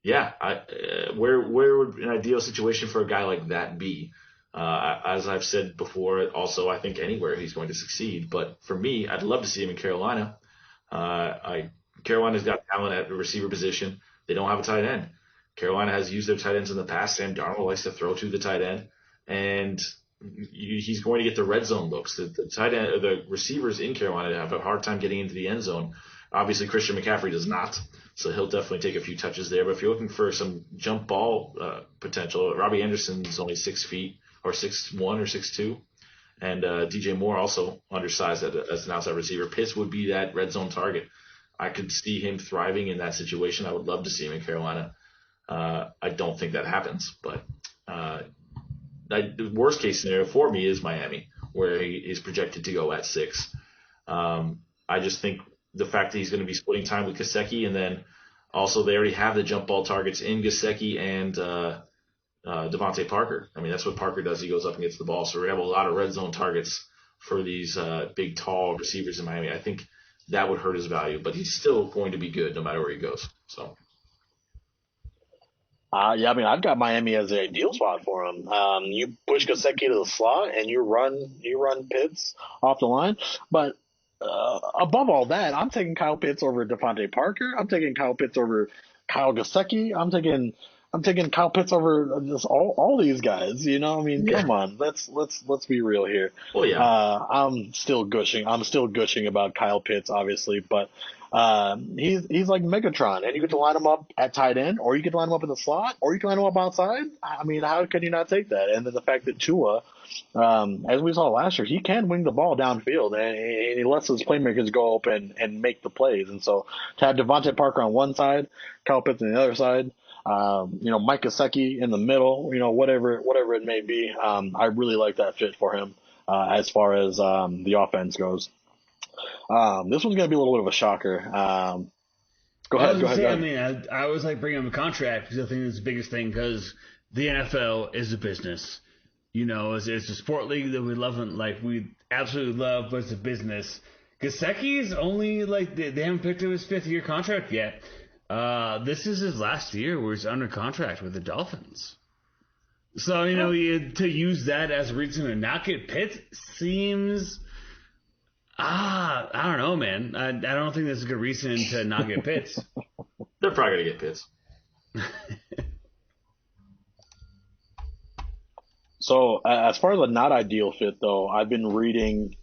where would an ideal situation for a guy like that be? As I've said before, also I think anywhere he's going to succeed. But for me, I'd love to see him in Carolina. Carolina's got talent at the receiver position. They don't have a tight end. Carolina has used their tight ends in the past. Sam Darnold likes to throw to the tight end. And he's going to get the red zone looks. The tight end, the receivers in Carolina have a hard time getting into the end zone. Obviously, Christian McCaffrey does not, so he'll definitely take a few touches there. But if you're looking for some jump ball potential, Robbie Anderson's only 6 feet or 6'1" or 6'2", and DJ Moore also undersized as an outside receiver. Pitts would be that red zone target. I could see him thriving in that situation. I would love to see him in Carolina. I don't think that happens, but. The worst case scenario for me is Miami, where he is projected to go at 6. I just think the fact that he's going to be splitting time with Gesicki, and then also they already have the jump ball targets in Gesicki and Devontae Parker. I mean, that's what Parker does. He goes up and gets the ball. So we have a lot of red zone targets for these big, tall receivers in Miami. I think that would hurt his value, but he's still going to be good no matter where he goes. So. Yeah, I mean, I've got Miami as an ideal spot for him. You push Gesicki to the slot and you run Pitts off the line, but above all that, I'm taking Kyle Pitts over Devontae Parker. I'm taking Kyle Pitts over Kyle Gesicki. I'm taking Kyle Pitts over just all these guys. You know, I mean, come on, let's be real here. Well, yeah. I'm still gushing about Kyle Pitts, obviously, but he's like Megatron, and you get to line him up at tight end, or you can line him up in the slot, or you can line him up outside. I mean, how can you not take that? And then the fact that Tua, as we saw last year, he can wing the ball downfield, and he lets his playmakers go up and make the plays. And so to have Devontae Parker on one side, Kyle Pitts on the other side, Mike Gesicki in the middle, whatever it may be, I really like that fit for him as far as the offense goes. This one's going to be a little bit of a shocker. Go ahead. I mean, I always like bringing him a contract because I think it's the biggest thing because the NFL is a business. It's a sport league that we love and we absolutely love, but it's a business. Gesicki is only they haven't picked up his 5th-year contract yet. This is his last year where he's under contract with the Dolphins. So, to use that as a reason to not get Pitts seems... I don't know, man. I don't think that's a good reason to not get Pitts. They're probably going to get Pitts. So, as far as a not ideal fit, though, I've been reading...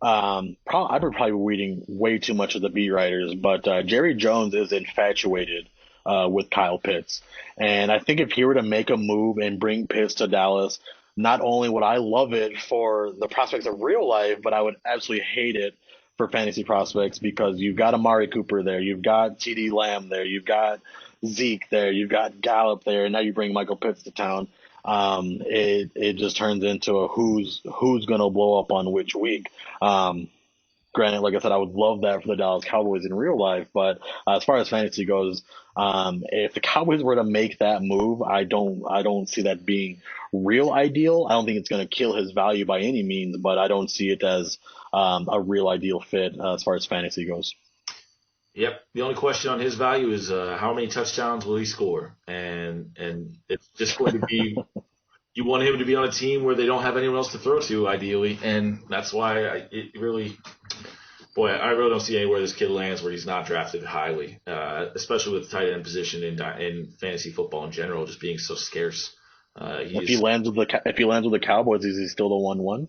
I've been probably reading way too much of the beat writers, but Jerry Jones is infatuated with Kyle Pitts. And I think if he were to make a move and bring Pitts to Dallas... Not only would I love it for the prospects of real life, but I would absolutely hate it for fantasy prospects because you've got Amari Cooper there, you've got TD Lamb there, you've got Zeke there, you've got Gallup there, and now you bring Michael Pitts to town. It just turns into a who's going to blow up on which week. Granted, like I said, I would love that for the Dallas Cowboys in real life, but as far as fantasy goes, if the Cowboys were to make that move, I don't see that being real ideal. I don't think it's going to kill his value by any means, but I don't see it as a real ideal fit as far as fantasy goes. Yep. The only question on his value is how many touchdowns will he score, and it's just going to be. You want him to be on a team where they don't have anyone else to throw to, ideally, and that's why I really don't see anywhere this kid lands where he's not drafted highly, especially with the tight end position in fantasy football in general, just being so scarce. If he lands with the Cowboys, is he still the 1-1?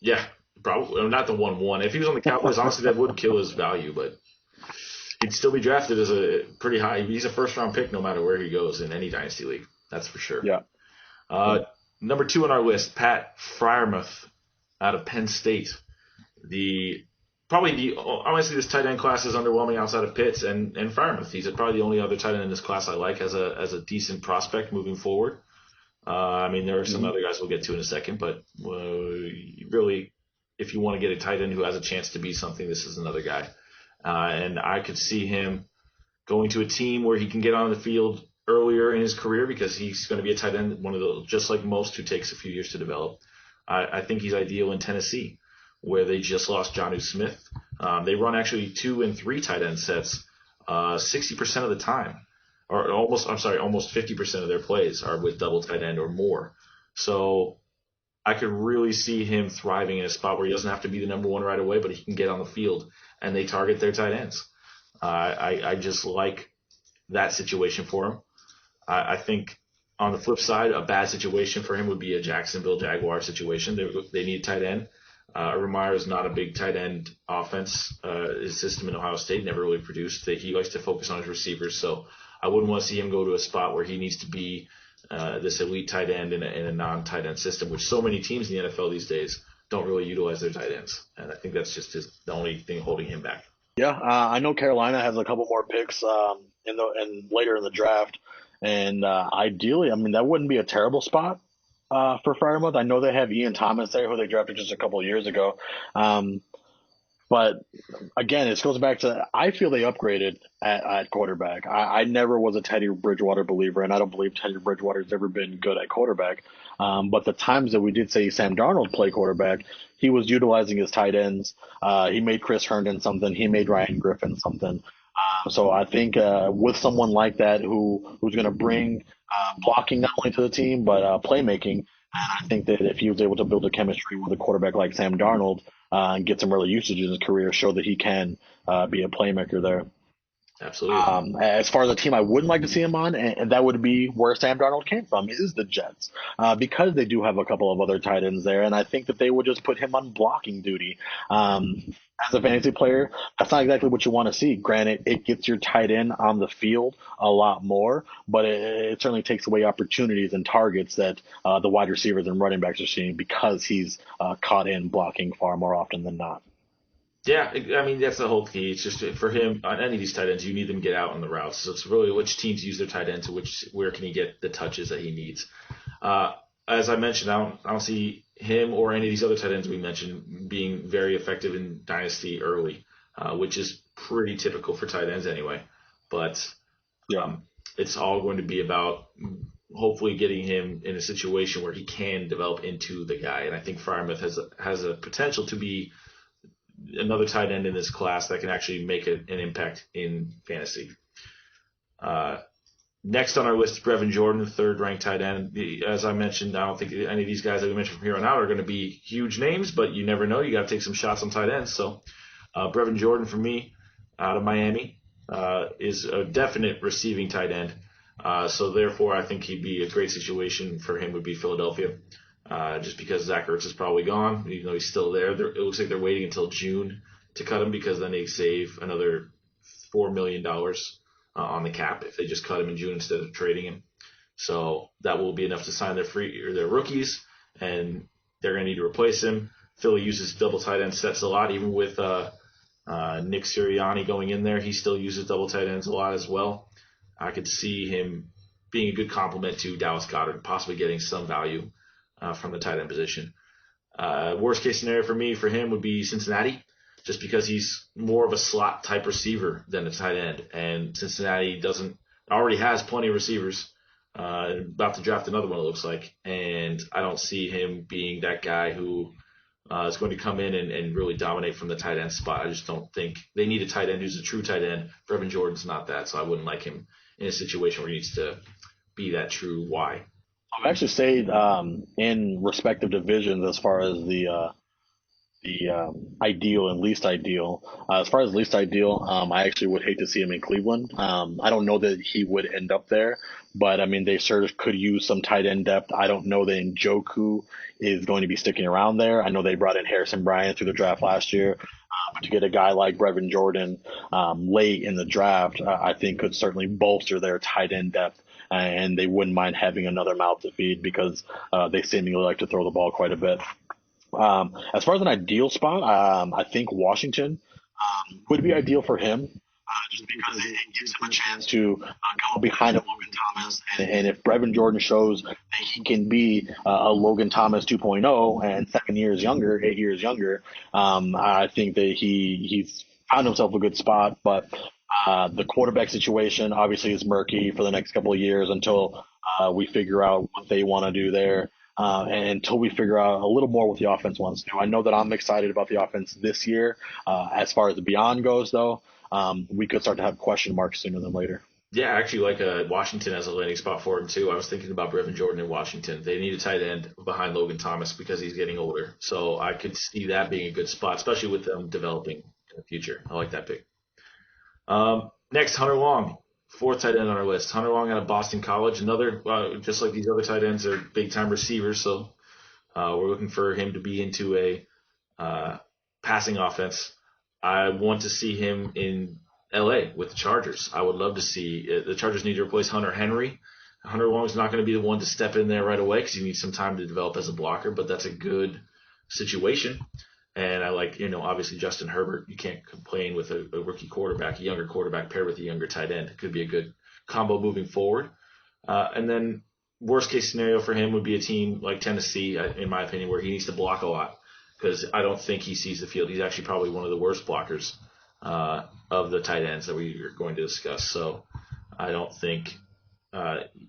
Yeah, probably not the 1-1. If he was on the Cowboys, honestly, that would kill his value, but he'd still be drafted as a pretty high. He's a first-round pick no matter where he goes in any dynasty league. That's for sure. Yeah. Number 2 on our list, Pat Fryermuth out of Penn State. Honestly, this tight end class is underwhelming outside of Pitts and Fryermuth. He's probably the only other tight end in this class I like as a decent prospect moving forward. There are some other guys we'll get to in a second, but really, if you want to get a tight end who has a chance to be something, this is another guy. And I could see him going to a team where he can get on the field earlier in his career because he's going to be a tight end, one of those, just like most, who takes a few years to develop. I think he's ideal in Tennessee, where they just lost Jonnu Smith. They run actually 2 and 3 tight end sets 60% of the time, or almost 50% of their plays are with double tight end or more. So I could really see him thriving in a spot where he doesn't have to be the number 1 right away, but he can get on the field and they target their tight ends. I just like that situation for him. I think on the flip side, a bad situation for him would be a Jacksonville Jaguar situation. They need a tight end. Urban Meyer is not a big tight end offense. His system in Ohio State never really produced. He likes to focus on his receivers, so I wouldn't want to see him go to a spot where he needs to be this elite tight end in a non-tight end system, which so many teams in the NFL these days don't really utilize their tight ends. And I think that's just the only thing holding him back. Yeah, I know Carolina has a couple more picks later in the draft. And ideally, that wouldn't be a terrible spot for Fryermuth. I know they have Ian Thomas there, who they drafted just a couple of years ago. But again, it goes back to I feel they upgraded at quarterback. I never was a Teddy Bridgewater believer, and I don't believe Teddy Bridgewater's ever been good at quarterback. But the times that we did see Sam Darnold play quarterback, he was utilizing his tight ends. He made Chris Herndon something. He made Ryan Griffin something. So I think with someone like that who's going to bring blocking not only to the team but playmaking, and I think that if he was able to build a chemistry with a quarterback like Sam Darnold and get some early usage in his career, show that he can be a playmaker there. Absolutely. As far as a team I wouldn't like to see him on, and that would be where Sam Darnold came from, is the Jets, because they do have a couple of other tight ends there, and I think that they would just put him on blocking duty. As a fantasy player, that's not exactly what you want to see. Granted, it gets your tight end on the field a lot more, but it certainly takes away opportunities and targets that the wide receivers and running backs are seeing because he's caught in blocking far more often than not. Yeah, I mean, that's the whole key. It's just for him, on any of these tight ends, you need them to get out on the routes. So it's really which teams use their tight end to where can he get the touches that he needs. As I mentioned, I don't see him or any of these other tight ends we mentioned being very effective in Dynasty early, which is pretty typical for tight ends anyway. But it's all going to be about hopefully getting him in a situation where he can develop into the guy. And I think Fryermuth has a potential to be another tight end in this class that can actually make an impact in fantasy. Next on our list is Brevin Jordan, the third-ranked tight end. As I mentioned, I don't think any of these guys that we mentioned from here on out are going to be huge names, but you never know. You got to take some shots on tight ends. So Brevin Jordan, for me, out of Miami, is a definite receiving tight end. So therefore, I think he'd be a great situation for him would be Philadelphia. Just because Zach Ertz is probably gone, even though he's still there. It looks like they're waiting until June to cut him because then they save another $4 million on the cap if they just cut him in June instead of trading him. So that will be enough to sign their rookies, and they're going to need to replace him. Philly uses double tight end sets a lot, even with Nick Sirianni going in there. He still uses double tight ends a lot as well. I could see him being a good complement to Dallas Goedert, possibly getting some value from the tight end position. Worst case scenario for him would be Cincinnati, just because he's more of a slot type receiver than a tight end, and Cincinnati already has plenty of receivers. About to draft another one, it looks like, and I don't see him being that guy who is going to come in and really dominate from the tight end spot. I just don't think they need a tight end who's a true tight end. Brevin Jordan's not that, so I wouldn't like him in a situation where he needs to be that true Y. I've actually stayed in respective divisions as far as the ideal and least ideal. As far as least ideal, I actually would hate to see him in Cleveland. I don't know that he would end up there, but I mean, they sort of could use some tight end depth. I don't know that Njoku is going to be sticking around there. I know they brought in Harrison Bryant through the draft last year, but to get a guy like Brevin Jordan late in the draft, I think could certainly bolster their tight end depth. And they wouldn't mind having another mouth to feed because they seemingly like to throw the ball quite a bit. As far as an ideal spot, I think Washington would be ideal for him, just because it gives him a chance to go behind a Logan Thomas. And if Brevin Jordan shows that he can be a Logan Thomas 2.0 and 8 years younger, I think that he's found himself a good spot. But the quarterback situation obviously is murky for the next couple of years until we figure out what they want to do there. And until we figure out a little more what the offense wants to do. I know that I'm excited about the offense this year. As far as the beyond goes, though, we could start to have question marks sooner than later. Yeah, I actually like Washington as a landing spot for him, too. I was thinking about Brevin Jordan in Washington. They need a tight end behind Logan Thomas because he's getting older. So I could see that being a good spot, especially with them developing in the future. I like that pick. Next, Hunter Long. Fourth tight end on our list. Hunter Long out of Boston College. Another, just like these other tight ends, are big-time receivers, so we're looking for him to be into a passing offense. I want to see him in L.A. with the Chargers. I would love to see the Chargers need to replace Hunter Henry. Hunter Long's not going to be the one to step in there right away because he needs some time to develop as a blocker, but that's a good situation. And I like, obviously Justin Herbert. You can't complain with a rookie quarterback, a younger quarterback paired with a younger tight end. It could be a good combo moving forward. And then worst case scenario for him would be a team like Tennessee, in my opinion, where he needs to block a lot. because I don't think he sees the field. He's actually probably one of the worst blockers of the tight ends that we are going to discuss. So I don't think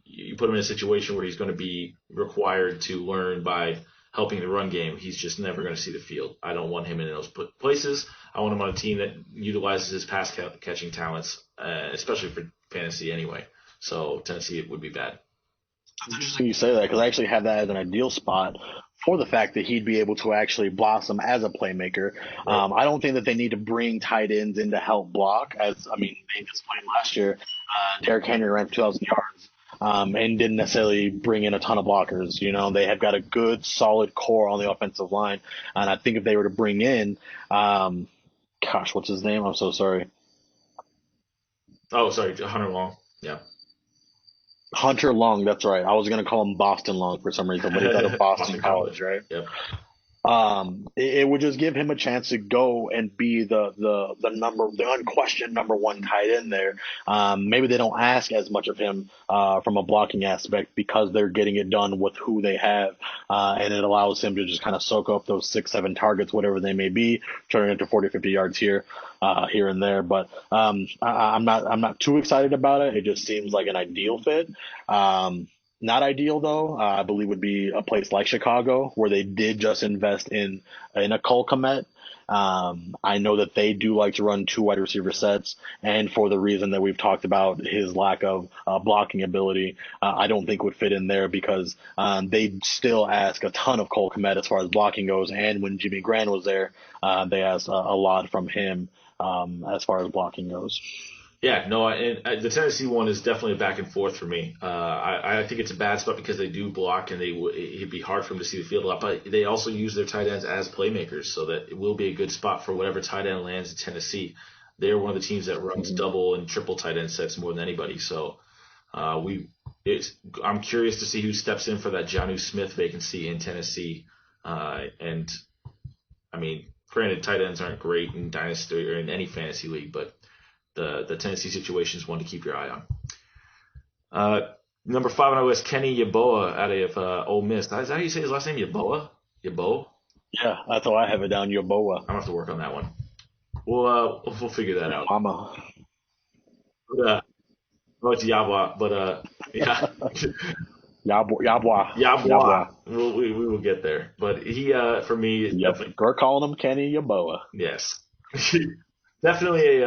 you put him in a situation where he's going to be required to learn by helping the run game. He's just never going to see the field. I don't want him in those places. I want him on a team that utilizes his pass catching talents, especially for fantasy anyway. So Tennessee would be bad. It's interesting you say that because I actually have that as an ideal spot for the fact that he'd be able to actually blossom as a playmaker. Right. I don't think that they need to bring tight ends in to help block. They just played last year. Derrick Henry ran for 2,000 yards and didn't necessarily bring in a ton of blockers. You know, they have got a good, solid core on the offensive line. And I think if they were to bring in, what's his name? I'm so sorry. Oh, sorry, Hunter Long. Yeah. Hunter Long, that's right. I was going to call him Boston Long for some reason, but he's out of Boston College, right? Yep. It would just give him a chance to go and be the unquestioned number one tight end there. Maybe they don't ask as much of him from a blocking aspect because they're getting it done with who they have, and it allows him to just kind of soak up those 6-7 targets, whatever they may be, turning into 40-50 yards here and there. But I'm not too excited about it. It just seems like an ideal fit. Not ideal, though, I believe would be a place like Chicago where they did just invest in a Cole Kmet. I know that they do like to run 2 wide receiver sets, and for the reason that we've talked about, his lack of blocking ability, I don't think would fit in there because they still ask a ton of Cole Kmet as far as blocking goes, and when Jimmy Grant was there, they asked a lot from him as far as blocking goes. Yeah, no, and the Tennessee one is definitely a back and forth for me. I think it's a bad spot because they do block and it'd be hard for them to see the field a lot, but they also use their tight ends as playmakers, so that it will be a good spot for whatever tight end lands in Tennessee. They're one of the teams that runs double and triple tight end sets more than anybody, so I'm curious to see who steps in for that Jonnu Smith vacancy in Tennessee. And I mean, granted, tight ends aren't great in Dynasty or in any fantasy league, but the Tennessee situation is one to keep your eye on. Number 5 on our list, Kenny Yeboah out of Ole Miss. Is that how you say his last name? Yeboah? Yeboah? Yeah, that's how I have it down, Yeboah. I'm going to have to work on that one. We'll figure that out. Mama. It's Yabwa, but yeah. Yabwa. We will get there. But he, for me, is definitely. We're calling him Kenny Yeboah. Yes. Definitely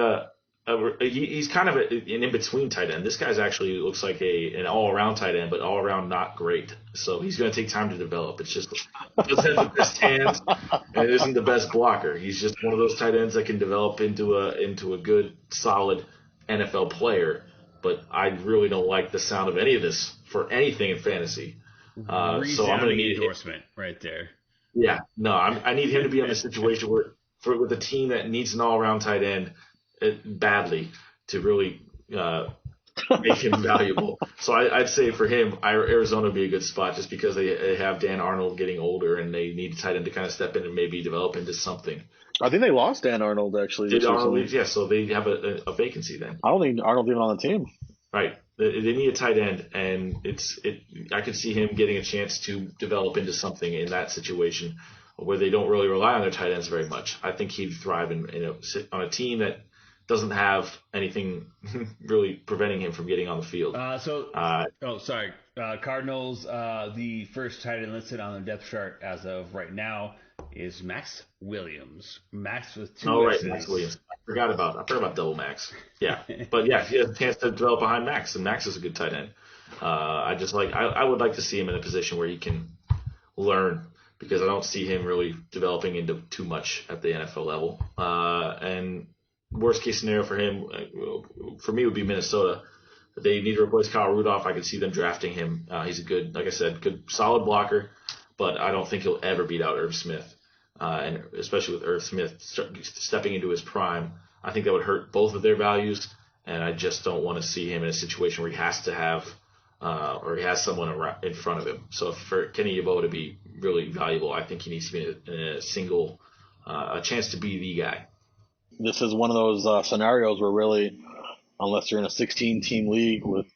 he's kind of an in-between tight end. This guy's actually looks like an all-around tight end, but all-around not great. So he's going to take time to develop. It's just he doesn't have the best hands and it isn't the best blocker. He's just one of those tight ends that can develop into a good, solid NFL player. But I really don't like the sound of any of this for anything in fantasy. So I'm going to need endorsement right there. Yeah, no, I need him to be in a situation with a team that needs an all-around tight end badly to really make him valuable. So I'd say for him, Arizona would be a good spot just because they have Dan Arnold getting older and they need a tight end to kind of step in and maybe develop into something. I think they lost Dan Arnold, actually. Did Arnold leave? Yeah, so they have a vacancy then. I don't think Arnold's even on the team. Right. They need a tight end, and I could see him getting a chance to develop into something in that situation where they don't really rely on their tight ends very much. I think he'd thrive on a team that doesn't have anything really preventing him from getting on the field. Cardinals, the first tight end listed on the depth chart as of right now is Max Williams. Max with 2 Oh, right, Max Williams. I forgot about double Max. Yeah, but yeah, he has a chance to develop behind Max, and Max is a good tight end. I would like to see him in a position where he can learn, because I don't see him really developing into too much at the NFL level. And worst case scenario for him, for me, would be Minnesota. They need to replace Kyle Rudolph. I could see them drafting him. He's a good, like I said, good solid blocker, but I don't think he'll ever beat out Irv Smith. And especially with Irv Smith stepping into his prime, I think that would hurt both of their values. And I just don't want to see him in a situation where he has to have, or he has someone in front of him. So for Kenny Yeboah to be really valuable, I think he needs to be in a chance to be the guy. This is one of those scenarios where really, unless you're in a 16-team league with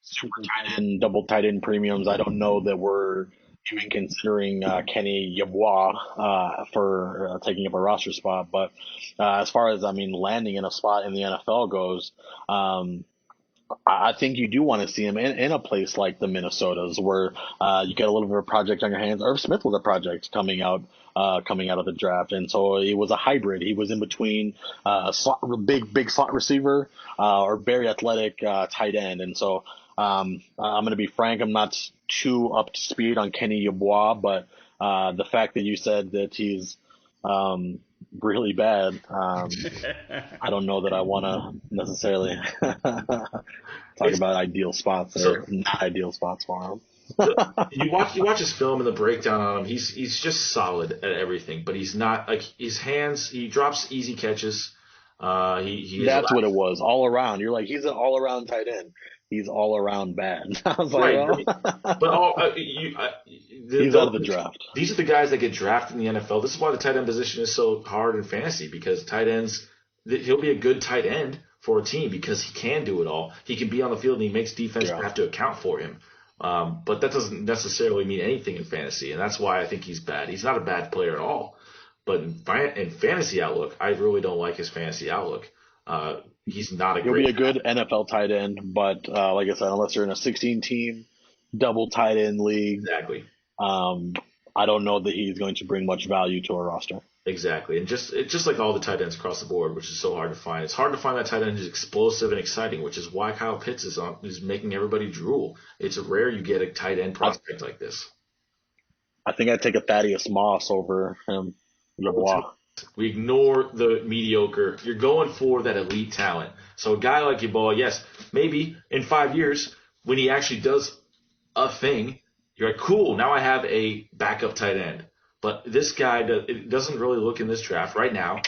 super tight end, double tight end premiums, I don't know that we're even considering Kenny Yeboah for taking up a roster spot. But as far as, landing in a spot in the NFL goes, I think you do want to see him in a place like the Minnesotas where you get a little bit of a project on your hands. Irv Smith was a project coming out of the draft, and so it was a hybrid. He was in between big slot receiver or very athletic tight end, and so I'm going to be frank. I'm not too up to speed on Kenny Yeboah, but the fact that you said that he's really bad, I don't know that I want to necessarily talk about ideal spots or not ideal spots for him. you watch his film and the breakdown on him. He's just solid at everything, but he's not like his hands. He drops easy catches. That's what it was all around. You're like, he's an all around tight end. He's all around bad. I was like, right. But he's out of the draft. These are the guys that get drafted in the NFL. This is why the tight end position is so hard in fantasy, because tight ends, he'll be a good tight end for a team because he can do it all. He can be on the field and he makes defense have to account for him. But that doesn't necessarily mean anything in fantasy, and that's why I think he's bad. He's not a bad player at all. But in fantasy outlook, I really don't like his fantasy outlook. He's not a He'll great be a good NFL tight end, but like I said, unless you're in a 16-team double tight end league, exactly. I don't know that he's going to bring much value to a roster. Exactly, and just like all the tight ends across the board, which is so hard to find. It's hard to find that tight end who's explosive and exciting, which is why Kyle Pitts is making everybody drool. It's rare you get a tight end prospect like this. I think I'd take a Thaddeus Moss over him. We ignore the mediocre. You're going for that elite talent. So a guy like Yeboah, yes, maybe in 5 years when he actually does a thing, you're like, cool, now I have a backup tight end. But this guy, it doesn't really look in this draft right now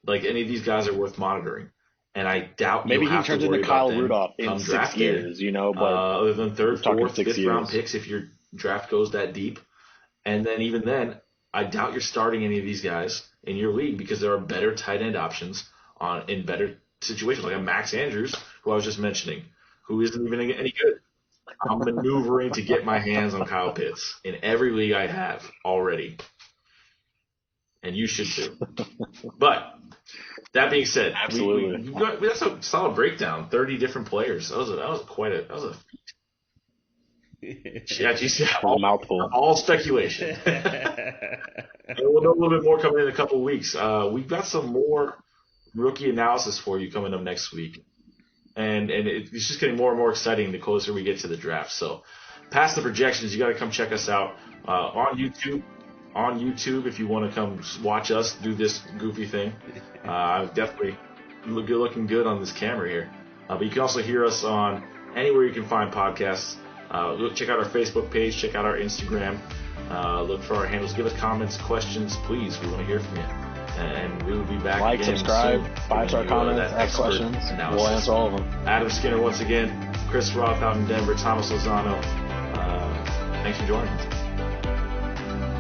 like any of these guys are worth monitoring. And I doubt maybe he turns into Kyle Rudolph in 6 years, but other than third, fourth, fifth years. Round picks if your draft goes that deep. And then even then, I doubt you're starting any of these guys in your league because there are better tight end options in better situations, like a Max Andrews, who I was just mentioning, who isn't even any good. I'm maneuvering to get my hands on Kyle Pitts in every league I have already. And you should too. But that being said, absolutely, that's a solid breakdown. 30 different players. That was a all mouthful. All speculation. And we'll know a little bit more coming in a couple of weeks. We've got some more rookie analysis for you coming up next week. And it's just getting more and more exciting the closer we get to the draft. So past the projections, you got to come check us out on YouTube. On YouTube, if you want to come watch us do this goofy thing. Definitely looking good on this camera here. But you can also hear us on anywhere you can find podcasts. Check out our Facebook page. Check out our Instagram. Look for our handles. Give us comments, questions, please. We want to hear from you. And we will be back. Like, subscribe, 5-star comments, ask questions. Analysis. We'll answer all of them. Adam Skinner once again. Chris Roth out in Denver. Thomas Lozano. Thanks for joining us.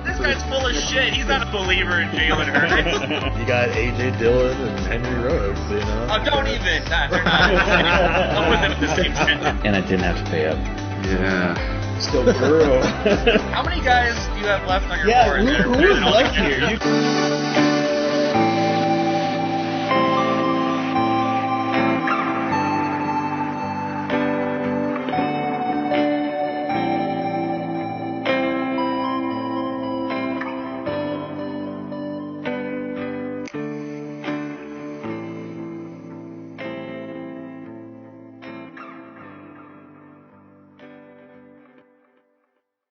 This guy's full of shit. He's not a believer in Jalen Hurts. You got A.J. Dillon and Henry Rhodes, Oh, don't even. Nah, they're not. Don't put them in the same sentence. And I didn't have to pay up. Yeah. Still Burrow. How many guys do you have left on your board? Who is left here?